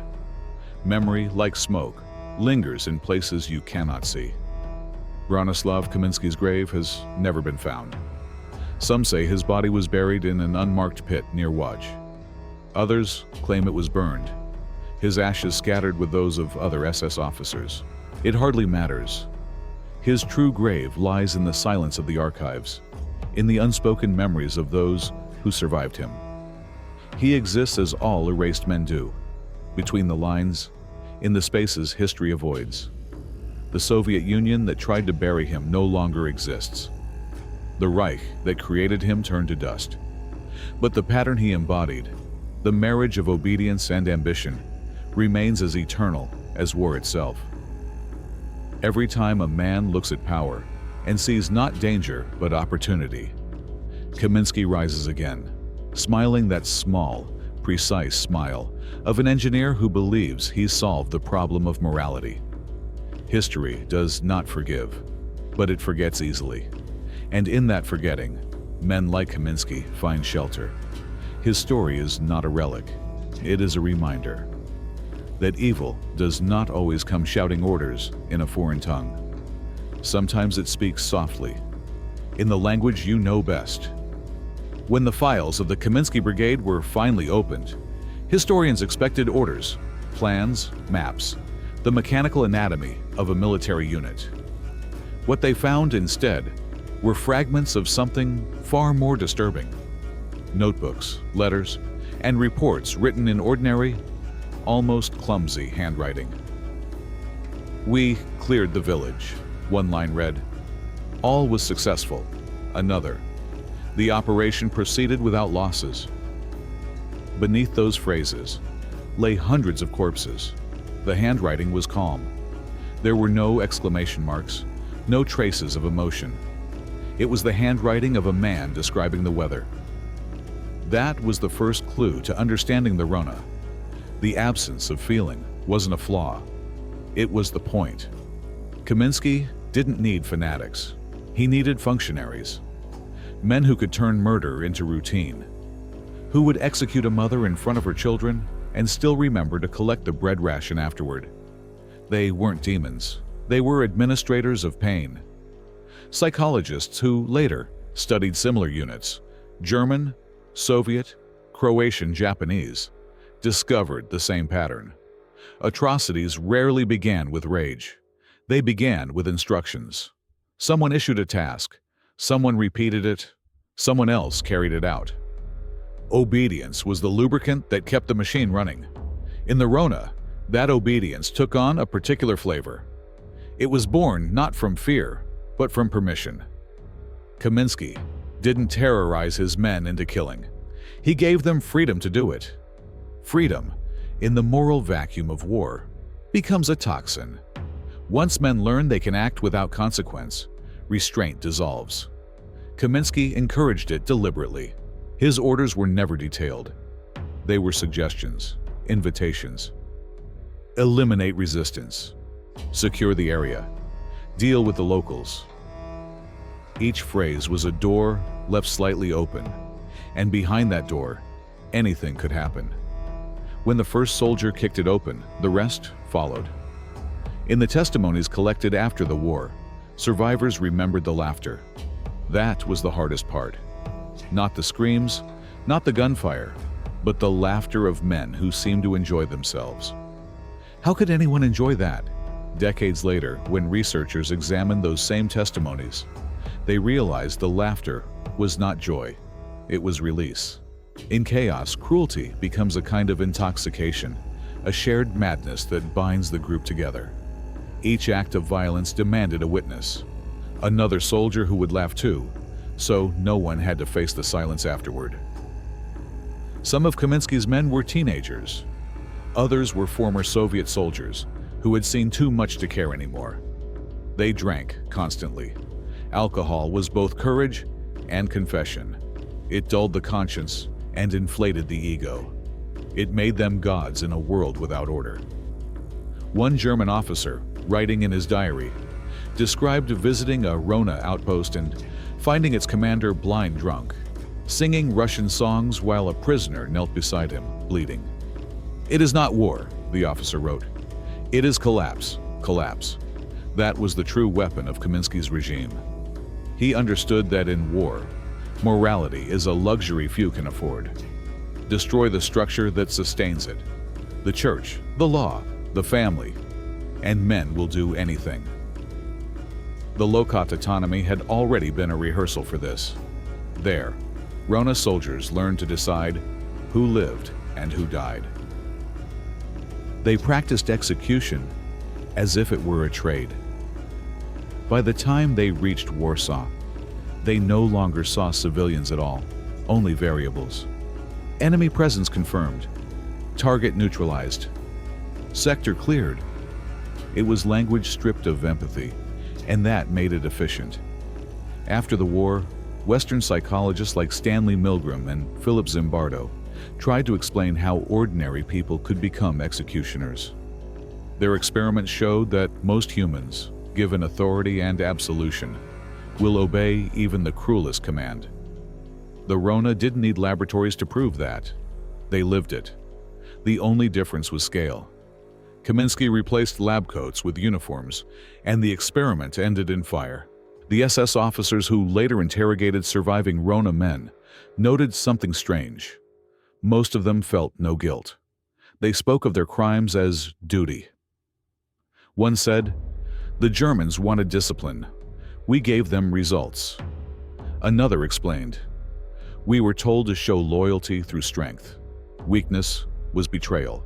Memory, like smoke, lingers in places you cannot see. Bronislav Kaminski's grave has never been found. Some say his body was buried in an unmarked pit near Łódź. Others claim it was burned, his ashes scattered with those of other SS officers. It hardly matters. His true grave lies in the silence of the archives, in the unspoken memories of those who survived him. He exists as all erased men do, between the lines, in the spaces history avoids. The Soviet Union that tried to bury him no longer exists. The Reich that created him turned to dust. But the pattern he embodied, the marriage of obedience and ambition, remains as eternal as war itself. Every time a man looks at power and sees not danger but opportunity, Kaminski rises again, smiling that small, precise smile of an engineer who believes he's solved the problem of morality. History does not forgive, but it forgets easily. And in that forgetting, men like Kaminski find shelter. His story is not a relic, it is a reminder that evil does not always come shouting orders in a foreign tongue. Sometimes it speaks softly, in the language you know best. When the files of the Kaminski Brigade were finally opened, historians expected orders, plans, maps, the mechanical anatomy of a military unit. What they found instead were fragments of something far more disturbing. Notebooks, letters, and reports written in ordinary, almost clumsy handwriting. "We cleared the village," one line read. "All was successful," another. "The operation proceeded without losses." Beneath those phrases lay hundreds of corpses. The handwriting was calm. There were no exclamation marks, no traces of emotion. It was the handwriting of a man describing the weather. That was the first clue to understanding the RONA. The absence of feeling wasn't a flaw. It was the point. Kaminski didn't need fanatics. He needed functionaries. Men who could turn murder into routine. Who would execute a mother in front of her children and still remember to collect the bread ration afterward. They weren't demons. They were administrators of pain. Psychologists who later studied similar units, German, Soviet, Croatian, Japanese, discovered the same pattern. Atrocities rarely began with rage. They began with instructions. Someone issued a task, someone repeated it, someone else carried it out. Obedience was the lubricant that kept the machine running. In the RONA, that obedience took on a particular flavor. It was born not from fear, but from permission. Kaminski didn't terrorize his men into killing. He gave them freedom to do it. Freedom, in the moral vacuum of war, becomes a toxin. Once men learn they can act without consequence, restraint dissolves. Kaminski encouraged it deliberately. His orders were never detailed. They were suggestions, invitations. Eliminate resistance. Secure the area. Deal with the locals. Each phrase was a door left slightly open, and behind that door, anything could happen. When the first soldier kicked it open, the rest followed. In the testimonies collected after the war, survivors remembered the laughter. That was the hardest part. Not the screams, not the gunfire, but the laughter of men who seemed to enjoy themselves. How could anyone enjoy that? Decades later, when researchers examined those same testimonies, they realized the laughter was not joy, it was release. In chaos, cruelty becomes a kind of intoxication, a shared madness that binds the group together. Each act of violence demanded a witness, another soldier who would laugh too, so no one had to face the silence afterward. Some of Kaminski's men were teenagers. Others were former Soviet soldiers who had seen too much to care anymore. They drank constantly. Alcohol was both courage and confession. It dulled the conscience and inflated the ego. It made them gods in a world without order. One German officer, writing in his diary, described visiting a RONA outpost and finding its commander blind drunk, singing Russian songs while a prisoner knelt beside him, bleeding. "It is not war," the officer wrote. "It is collapse, collapse." That was the true weapon of Kaminski's regime. He understood that in war, morality is a luxury few can afford. Destroy the structure that sustains it. The church, the law, the family, and men will do anything. The Lokot autonomy had already been a rehearsal for this. There, RONA soldiers learned to decide who lived and who died. They practiced execution as if it were a trade. By the time they reached Warsaw, they no longer saw civilians at all, only variables. Enemy presence confirmed. Target neutralized. Sector cleared. It was language stripped of empathy, and that made it efficient. After the war, Western psychologists like Stanley Milgram and Philip Zimbardo tried to explain how ordinary people could become executioners. Their experiments showed that most humans, given authority and absolution, will obey even the cruelest command. The RONA didn't need laboratories to prove that. They lived it. The only difference was scale. Kaminski replaced lab coats with uniforms, and the experiment ended in fire. The SS officers who later interrogated surviving RONA men noted something strange. Most of them felt no guilt. They spoke of their crimes as duty. One said, "The Germans wanted discipline. We gave them results." Another explained, "We were told to show loyalty through strength. Weakness was betrayal."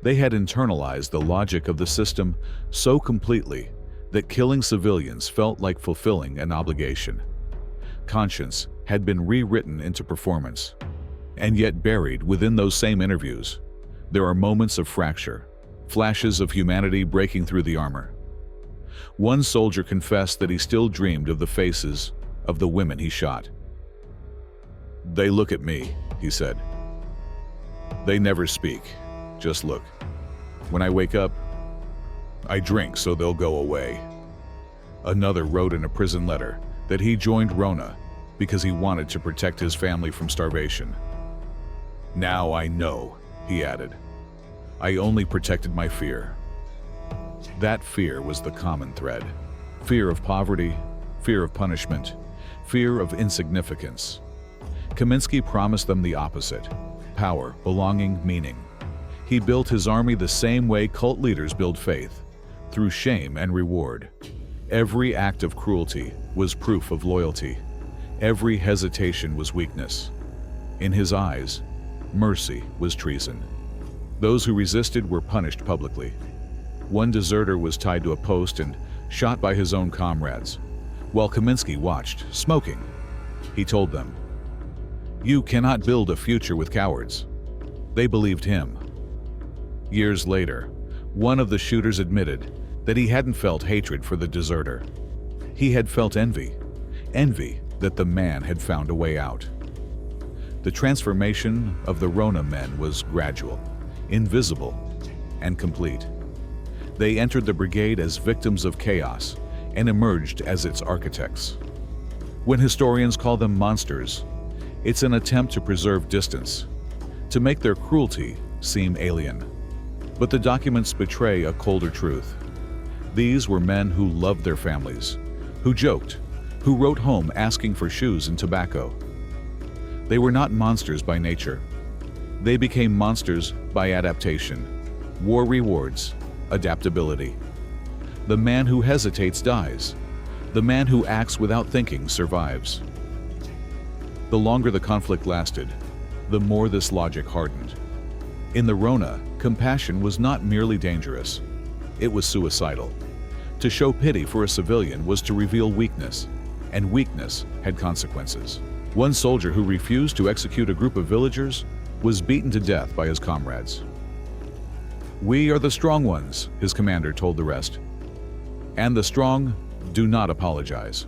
They had internalized the logic of the system so completely that killing civilians felt like fulfilling an obligation. Conscience had been rewritten into performance. And yet buried within those same interviews, there are moments of fracture, flashes of humanity breaking through the armor. One soldier confessed that he still dreamed of the faces of the women he shot. "They look at me," he said. "They never speak, just look. When I wake up, I drink so they'll go away." Another wrote in a prison letter that he joined RONA because he wanted to protect his family from starvation. "Now I know," he added. "I only protected my fear." That fear was the common thread. Fear of poverty, fear of punishment, fear of insignificance. Kaminski promised them the opposite: power, belonging, meaning. He built his army the same way cult leaders build faith, through shame and reward. Every act of cruelty was proof of loyalty. Every hesitation was weakness. In his eyes, mercy was treason. Those who resisted were punished publicly. One deserter was tied to a post and shot by his own comrades, while Kaminski watched, smoking. He told them, "You cannot build a future with cowards." They believed him. Years later, one of the shooters admitted that he hadn't felt hatred for the deserter. He had felt envy that the man had found a way out. The transformation of the RONA men was gradual, invisible, and complete. They entered the brigade as victims of chaos and emerged as its architects. When historians call them monsters, it's an attempt to preserve distance, to make their cruelty seem alien. But the documents betray a colder truth. These were men who loved their families, who joked, who wrote home asking for shoes and tobacco. They were not monsters by nature. They became monsters by adaptation. War rewards, adaptability. The man who hesitates dies. The man who acts without thinking survives. The longer the conflict lasted, the more this logic hardened. In the RONA, compassion was not merely dangerous, it was suicidal. To show pity for a civilian was to reveal weakness, and weakness had consequences. One soldier who refused to execute a group of villagers was beaten to death by his comrades. "We are the strong ones," his commander told the rest. "And the strong do not apologize."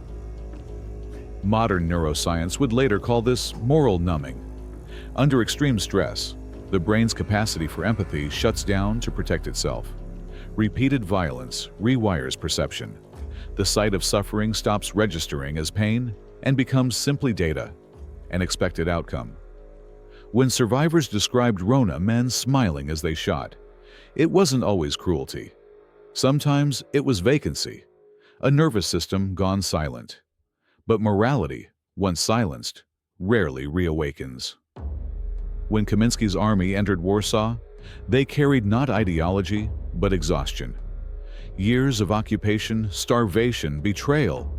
Modern neuroscience would later call this moral numbing. Under extreme stress, the brain's capacity for empathy shuts down to protect itself. Repeated violence rewires perception. The sight of suffering stops registering as pain and becomes simply data, an expected outcome. When survivors described RONA men smiling as they shot, it wasn't always cruelty. Sometimes it was vacancy, a nervous system gone silent. But morality, once silenced, rarely reawakens. When Kaminski's army entered Warsaw, they carried not ideology, but exhaustion. Years of occupation, starvation, betrayal,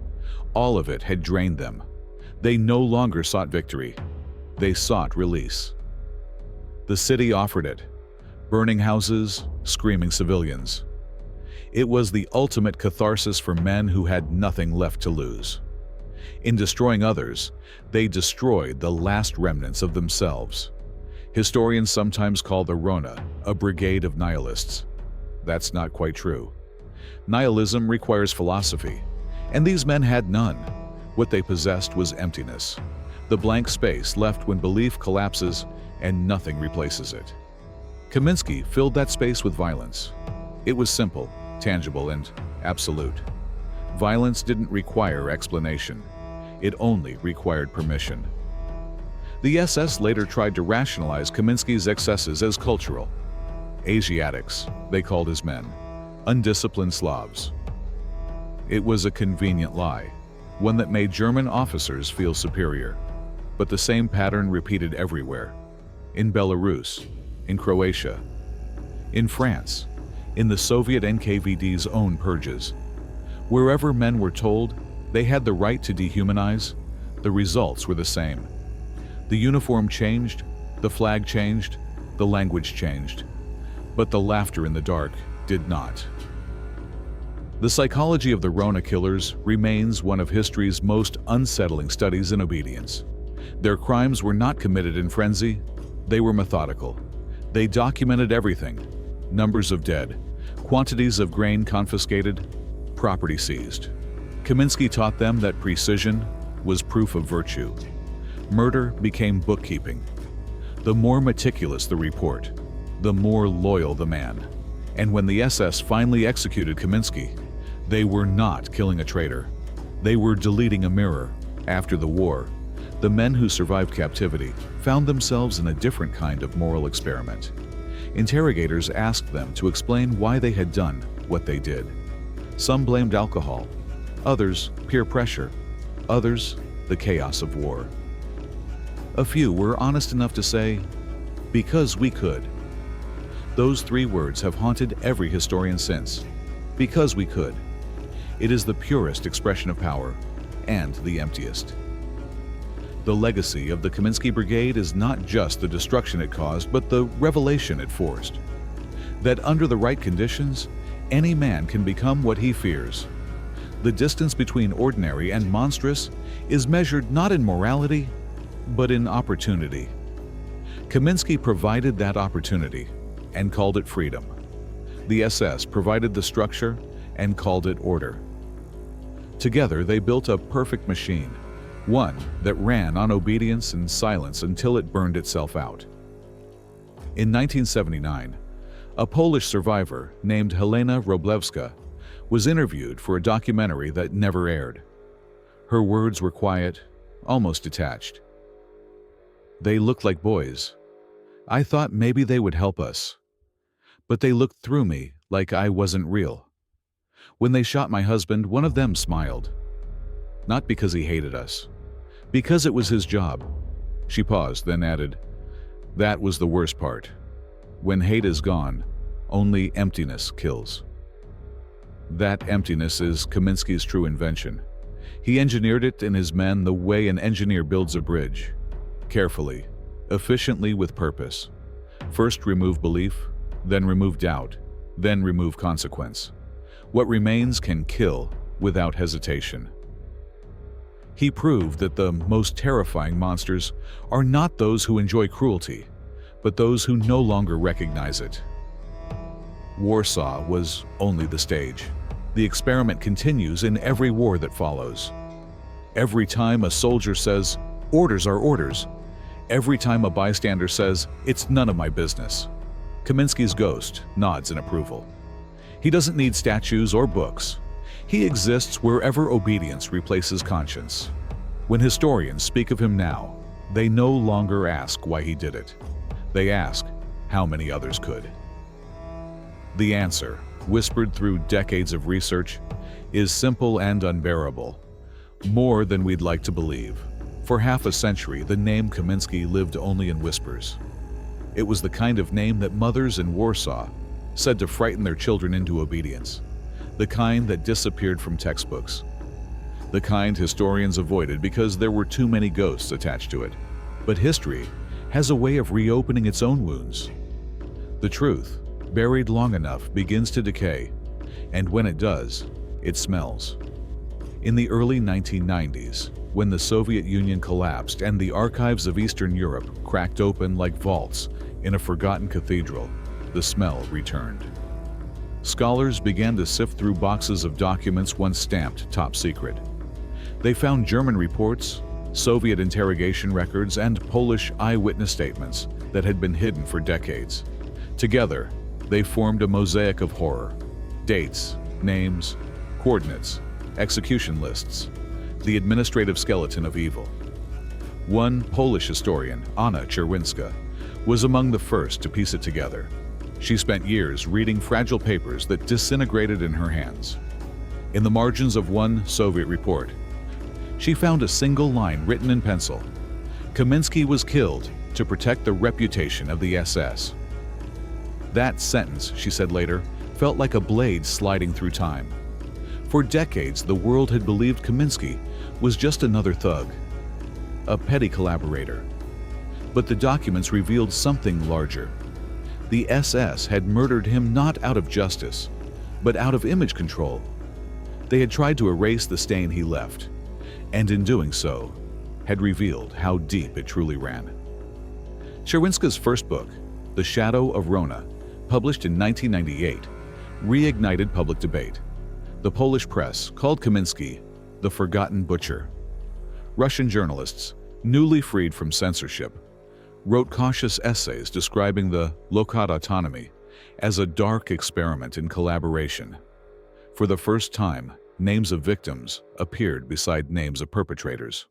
all of it had drained them. They no longer sought victory. They sought release. The city offered it, burning houses, screaming civilians. It was the ultimate catharsis for men who had nothing left to lose. In destroying others, they destroyed the last remnants of themselves. Historians sometimes call the RONA a brigade of nihilists. That's not quite true. Nihilism requires philosophy, and these men had none. What they possessed was emptiness, the blank space left when belief collapses and nothing replaces it. Kaminski filled that space with violence. It was simple, tangible, and absolute. Violence didn't require explanation. It only required permission. The SS later tried to rationalize Kaminski's excesses as cultural. Asiatics, they called his men, undisciplined Slavs. It was a convenient lie, one that made German officers feel superior. But the same pattern repeated everywhere. In Belarus, in Croatia, in France, in the Soviet NKVD's own purges. Wherever men were told they had the right to dehumanize, the results were the same. The uniform changed, the flag changed, the language changed, but the laughter in the dark did not. The psychology of the RONA killers remains one of history's most unsettling studies in obedience. Their crimes were not committed in frenzy, they were methodical. They documented everything: numbers of dead, quantities of grain confiscated, property seized. Kaminski taught them that precision was proof of virtue. Murder became bookkeeping. The more meticulous the report, the more loyal the man. And when the SS finally executed Kaminski, they were not killing a traitor. They were deleting a mirror. After the war, the men who survived captivity found themselves in a different kind of moral experiment. Interrogators asked them to explain why they had done what they did. Some blamed alcohol, others peer pressure, others the chaos of war. A few were honest enough to say, "Because we could." Those three words have haunted every historian since. Because we could. It is the purest expression of power, and the emptiest. The legacy of the Kaminski Brigade is not just the destruction it caused, but the revelation it forced. That under the right conditions, any man can become what he fears. The distance between ordinary and monstrous is measured not in morality, but in opportunity. Kaminski provided that opportunity and called it freedom. The SS provided the structure and called it order. Together they built a perfect machine, one that ran on obedience and silence until it burned itself out. In 1979, a Polish survivor named Helena Wróblewska was interviewed for a documentary that never aired. Her words were quiet, almost detached. "They looked like boys. I thought maybe they would help us. But they looked through me like I wasn't real. When they shot my husband, one of them smiled. Not because he hated us, because it was his job." She paused, then added, "That was the worst part. When hate is gone, only emptiness kills. That emptiness is Kaminski's true invention. He engineered it in his men the way an engineer builds a bridge. Carefully, efficiently, with purpose. First remove belief, then remove doubt, then remove consequence. What remains can kill without hesitation. He proved that the most terrifying monsters are not those who enjoy cruelty, but those who no longer recognize it. Warsaw was only the stage. The experiment continues in every war that follows. Every time a soldier says, "Orders are orders," every time a bystander says, "It's none of my business," Kaminski's ghost nods in approval. He doesn't need statues or books. He exists wherever obedience replaces conscience. When historians speak of him now, they no longer ask why he did it. They ask how many others could. The answer, whispered through decades of research, is simple and unbearable. More than we'd like to believe. For half a century, the name Kaminski lived only in whispers. It was the kind of name that mothers in Warsaw said to frighten their children into obedience. The kind that disappeared from textbooks. The kind historians avoided because there were too many ghosts attached to it. But history has a way of reopening its own wounds. The truth, buried long enough, begins to decay, and when it does, it smells. In the early 1990s, when the Soviet Union collapsed and the archives of Eastern Europe cracked open like vaults in a forgotten cathedral, the smell returned. Scholars began to sift through boxes of documents once stamped top secret. They found German reports, Soviet interrogation records, and Polish eyewitness statements that had been hidden for decades. Together, they formed a mosaic of horror. Dates, names, coordinates, execution lists, the administrative skeleton of evil. One Polish historian, Anna Czerwinska, was among the first to piece it together. She spent years reading fragile papers that disintegrated in her hands. In the margins of one Soviet report, she found a single line written in pencil. Kaminski was killed to protect the reputation of the SS. That sentence, she said later, felt like a blade sliding through time. For decades, the world had believed Kaminski was just another thug, a petty collaborator. But the documents revealed something larger. The SS had murdered him not out of justice, but out of image control. They had tried to erase the stain he left, and in doing so, had revealed how deep it truly ran. Czerwinska's first book, The Shadow of RONA, published in 1998, reignited public debate. The Polish press called Kaminski the Forgotten Butcher. Russian journalists, newly freed from censorship, wrote cautious essays describing the Lokal autonomy as a dark experiment in collaboration. For the first time, names of victims appeared beside names of perpetrators.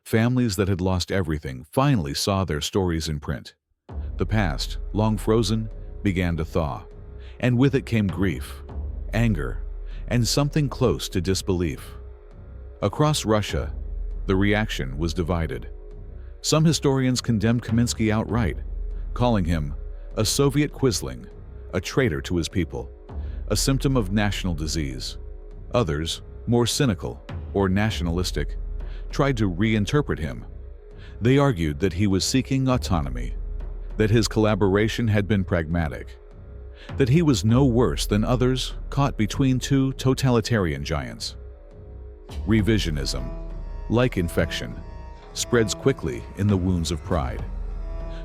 Families that had lost everything finally saw their stories in print. The past, long frozen, began to thaw, and with it came grief, anger, and something close to disbelief. Across Russia, the reaction was divided. Some historians condemned Kaminski outright, calling him a Soviet quisling, a traitor to his people, a symptom of national disease. Others, more cynical or nationalistic, tried to reinterpret him. They argued that he was seeking autonomy, that his collaboration had been pragmatic, that he was no worse than others caught between two totalitarian giants. Revisionism, like infection, spreads quickly in the wounds of pride.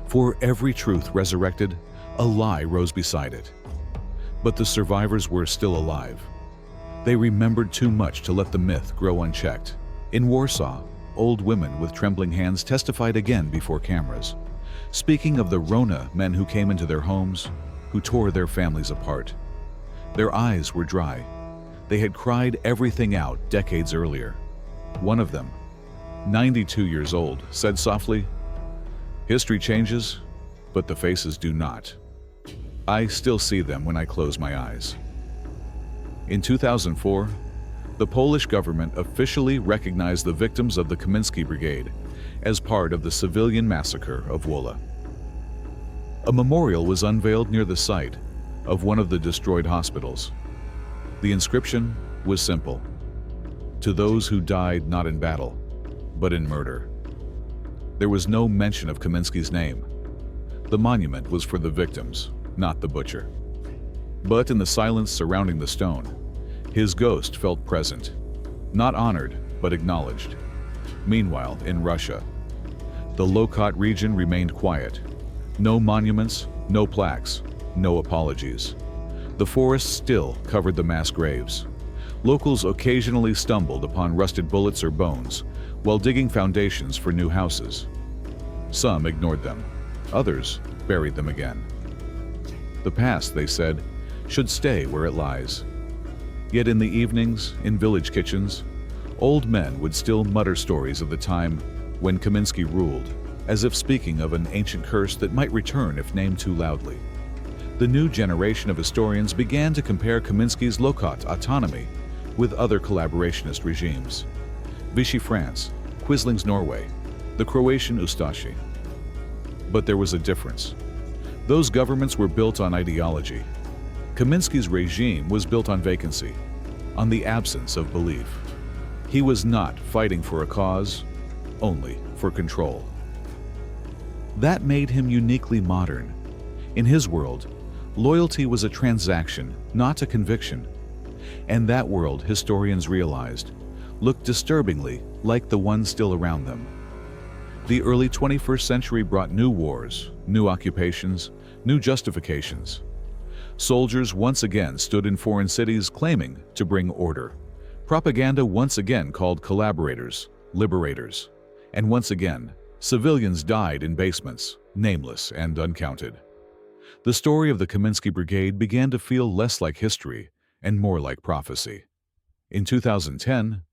For every truth resurrected, a lie rose beside it. But the survivors were still alive. They remembered too much to let the myth grow unchecked. In Warsaw, old women with trembling hands testified again before cameras, speaking of the RONA men who came into their homes, who tore their families apart. Their eyes were dry. They had cried everything out decades earlier. One of them, 92 years old, said softly, "History changes, but the faces do not. I still see them when I close my eyes." In 2004, the Polish government officially recognized the victims of the Kaminski Brigade as part of the civilian massacre of WWII. A memorial was unveiled near the site of one of the destroyed hospitals. The inscription was simple: "To those who died not in battle, but in murder." There was no mention of Kaminski's name. The monument was for the victims, not the butcher. But in the silence surrounding the stone, his ghost felt present, not honored, but acknowledged. Meanwhile, in Russia, the Lokot region remained quiet. No monuments, no plaques, no apologies. The forest still covered the mass graves. Locals occasionally stumbled upon rusted bullets or bones while digging foundations for new houses. Some ignored them. Others buried them again. The past, they said, should stay where it lies. Yet in the evenings, in village kitchens, old men would still mutter stories of the time when Kaminski ruled, as if speaking of an ancient curse that might return if named too loudly. The new generation of historians began to compare Kaminski's Lokot autonomy with other collaborationist regimes: Vichy France, Quisling's Norway, the Croatian Ustashi. But there was a difference. Those governments were built on ideology. Kaminski's regime was built on vacancy, on the absence of belief. He was not fighting for a cause, only for control. That made him uniquely modern. In his world, loyalty was a transaction, not a conviction. And that world, historians realized, looked disturbingly like the one still around them. The early 21st century brought new wars, new occupations, new justifications. Soldiers once again stood in foreign cities claiming to bring order. Propaganda once again called collaborators, liberators. And once again, civilians died in basements, nameless and uncounted. The story of the Kaminski Brigade began to feel less like history and more like prophecy. In 2010,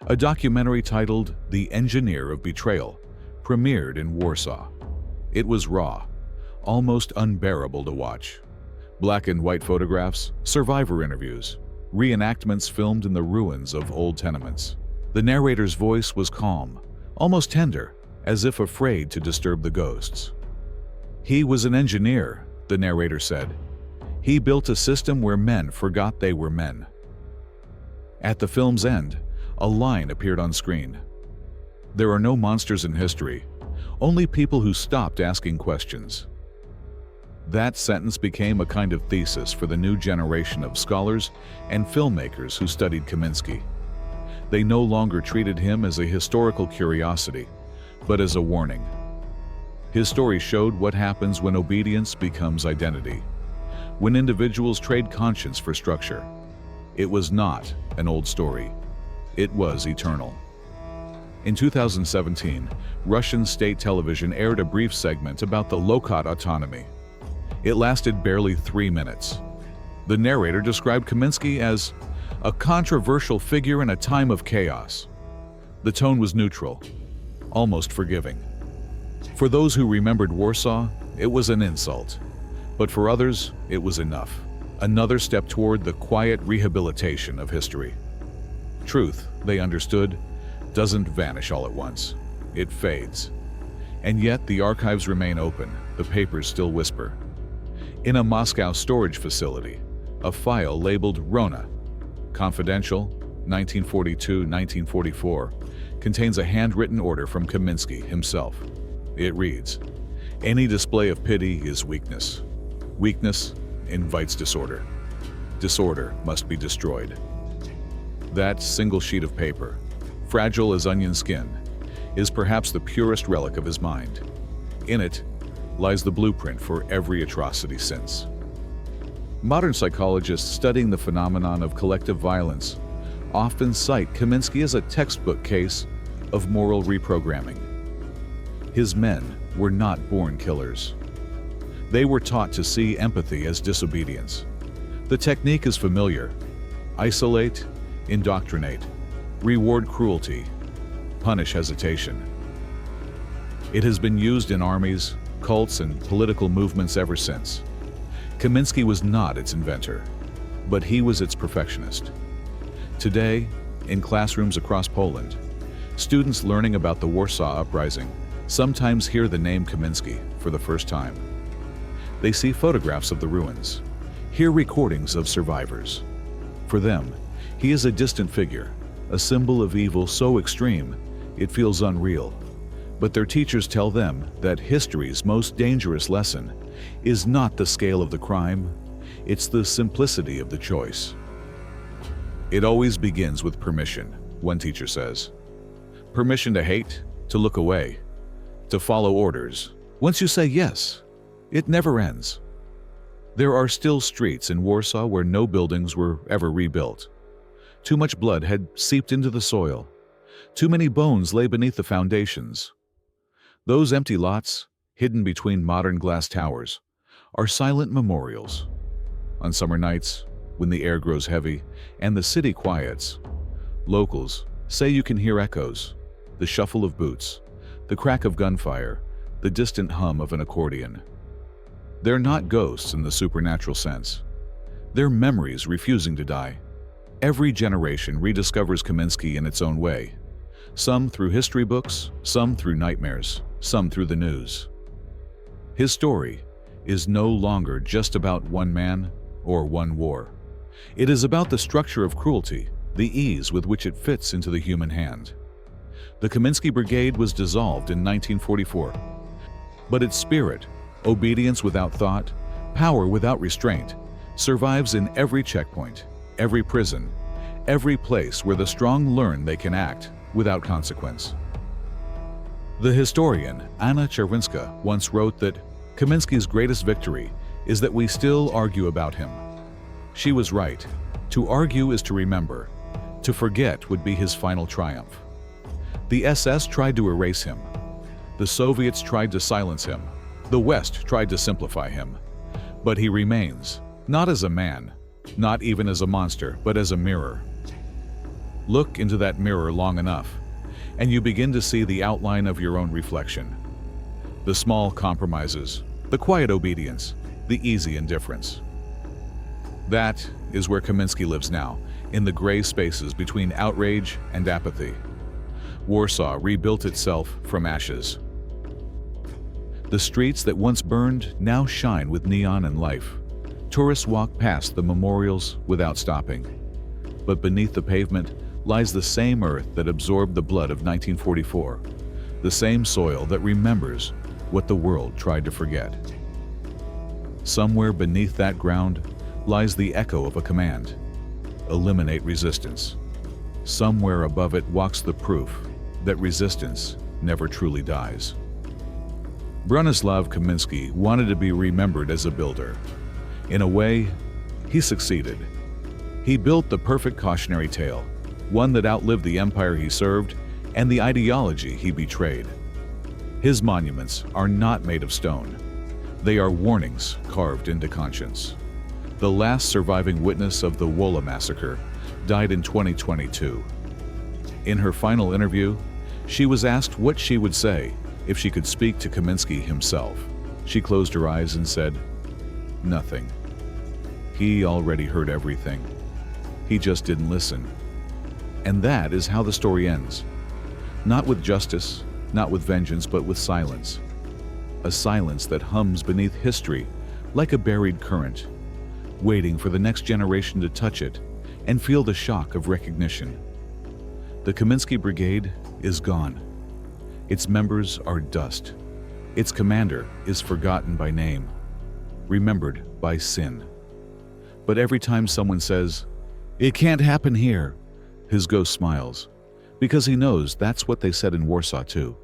a documentary titled "The Engineer of Betrayal" premiered in Warsaw. It was raw, almost unbearable to watch. Black and white photographs, survivor interviews, reenactments filmed in the ruins of old tenements. The narrator's voice was calm, almost tender, as if afraid to disturb the ghosts. "He was an engineer," the narrator said. "He built a system where men forgot they were men." At the film's end, a line appeared on screen. "There are no monsters in history, only people who stopped asking questions." That sentence became a kind of thesis for the new generation of scholars and filmmakers who studied Kaminski. They no longer treated him as a historical curiosity, but as a warning. His story showed what happens when obedience becomes identity, when individuals trade conscience for structure. It was not an old story. It was eternal. In 2017, Russian state television aired a brief segment about the Lokot autonomy. It lasted barely 3 minutes. The narrator described Kaminski as a controversial figure in a time of chaos. The tone was neutral, almost forgiving. For those who remembered Warsaw, it was an insult. But for others, it was enough. Another step toward the quiet rehabilitation of history. Truth, they understood, doesn't vanish all at once. It fades. And yet the archives remain open, the papers still whisper. In a Moscow storage facility, a file labeled RONA, confidential, 1942-1944, contains a handwritten order from Kaminski himself. It reads, "Any display of pity is weakness. Weakness invites disorder. Disorder must be destroyed." That single sheet of paper, fragile as onion skin, is perhaps the purest relic of his mind. In it lies the blueprint for every atrocity since. Modern psychologists studying the phenomenon of collective violence often cite Kaminski as a textbook case of moral reprogramming. His men were not born killers. They were taught to see empathy as disobedience. The technique is familiar: isolate, indoctrinate, reward cruelty, punish hesitation. It has been used in armies, cults, and political movements ever since. Kaminski was not its inventor, but he was its perfectionist. Today, in classrooms across Poland, students learning about the Warsaw Uprising sometimes hear the name Kaminski for the first time. They see photographs of the ruins, hear recordings of survivors. For them, he is a distant figure, a symbol of evil so extreme it feels unreal. But their teachers tell them that history's most dangerous lesson is not the scale of the crime, it's the simplicity of the choice. It always begins with permission, one teacher says. Permission to hate, to look away, to follow orders. Once you say yes, it never ends. There are still streets in Warsaw where no buildings were ever rebuilt. Too much blood had seeped into the soil. Too many bones lay beneath the foundations. Those empty lots, hidden between modern glass towers, are silent memorials. On summer nights, when the air grows heavy and the city quiets, locals say you can hear echoes, the shuffle of boots, the crack of gunfire, the distant hum of an accordion. They're not ghosts in the supernatural sense. They're memories refusing to die. Every generation rediscovers Kaminski in its own way. Some through history books, some through nightmares, some through the news. His story is no longer just about one man or one war. It is about the structure of cruelty, the ease with which it fits into the human hand. The Kaminski Brigade was dissolved in 1944, but its spirit, obedience without thought, power without restraint, survives in every checkpoint, every prison, every place where the strong learn they can act without consequence. The historian Anna Czerwinska once wrote that Kaminski's greatest victory is that we still argue about him. She was right. To argue is to remember. To forget would be his final triumph. The SS tried to erase him. The Soviets tried to silence him. The West tried to simplify him. But he remains, not as a man, not even as a monster, but as a mirror. Look into that mirror long enough, and you begin to see the outline of your own reflection. The small compromises, the quiet obedience, the easy indifference. That is where Kaminski lives now, in the gray spaces between outrage and apathy. Warsaw rebuilt itself from ashes. The streets that once burned now shine with neon and life. Tourists walk past the memorials without stopping. But beneath the pavement lies the same earth that absorbed the blood of 1944, the same soil that remembers what the world tried to forget. Somewhere beneath that ground lies the echo of a command: eliminate resistance. Somewhere above it walks the proof that resistance never truly dies. Bronislav Kaminski wanted to be remembered as a builder. In a way, he succeeded. He built the perfect cautionary tale, one that outlived the empire he served and the ideology he betrayed. His monuments are not made of stone. They are warnings carved into conscience. The last surviving witness of the Wola massacre died in 2022. In her final interview, she was asked what she would say if she could speak to Kaminski himself. She closed her eyes and said, "Nothing. He already heard everything. He just didn't listen." And that is how the story ends. Not with justice, not with vengeance, but with silence. A silence that hums beneath history like a buried current, waiting for the next generation to touch it and feel the shock of recognition. The Kaminski Brigade is gone. Its members are dust. Its commander is forgotten by name, remembered by sin. But every time someone says, "It can't happen here," his ghost smiles, because he knows that's what they said in Warsaw too.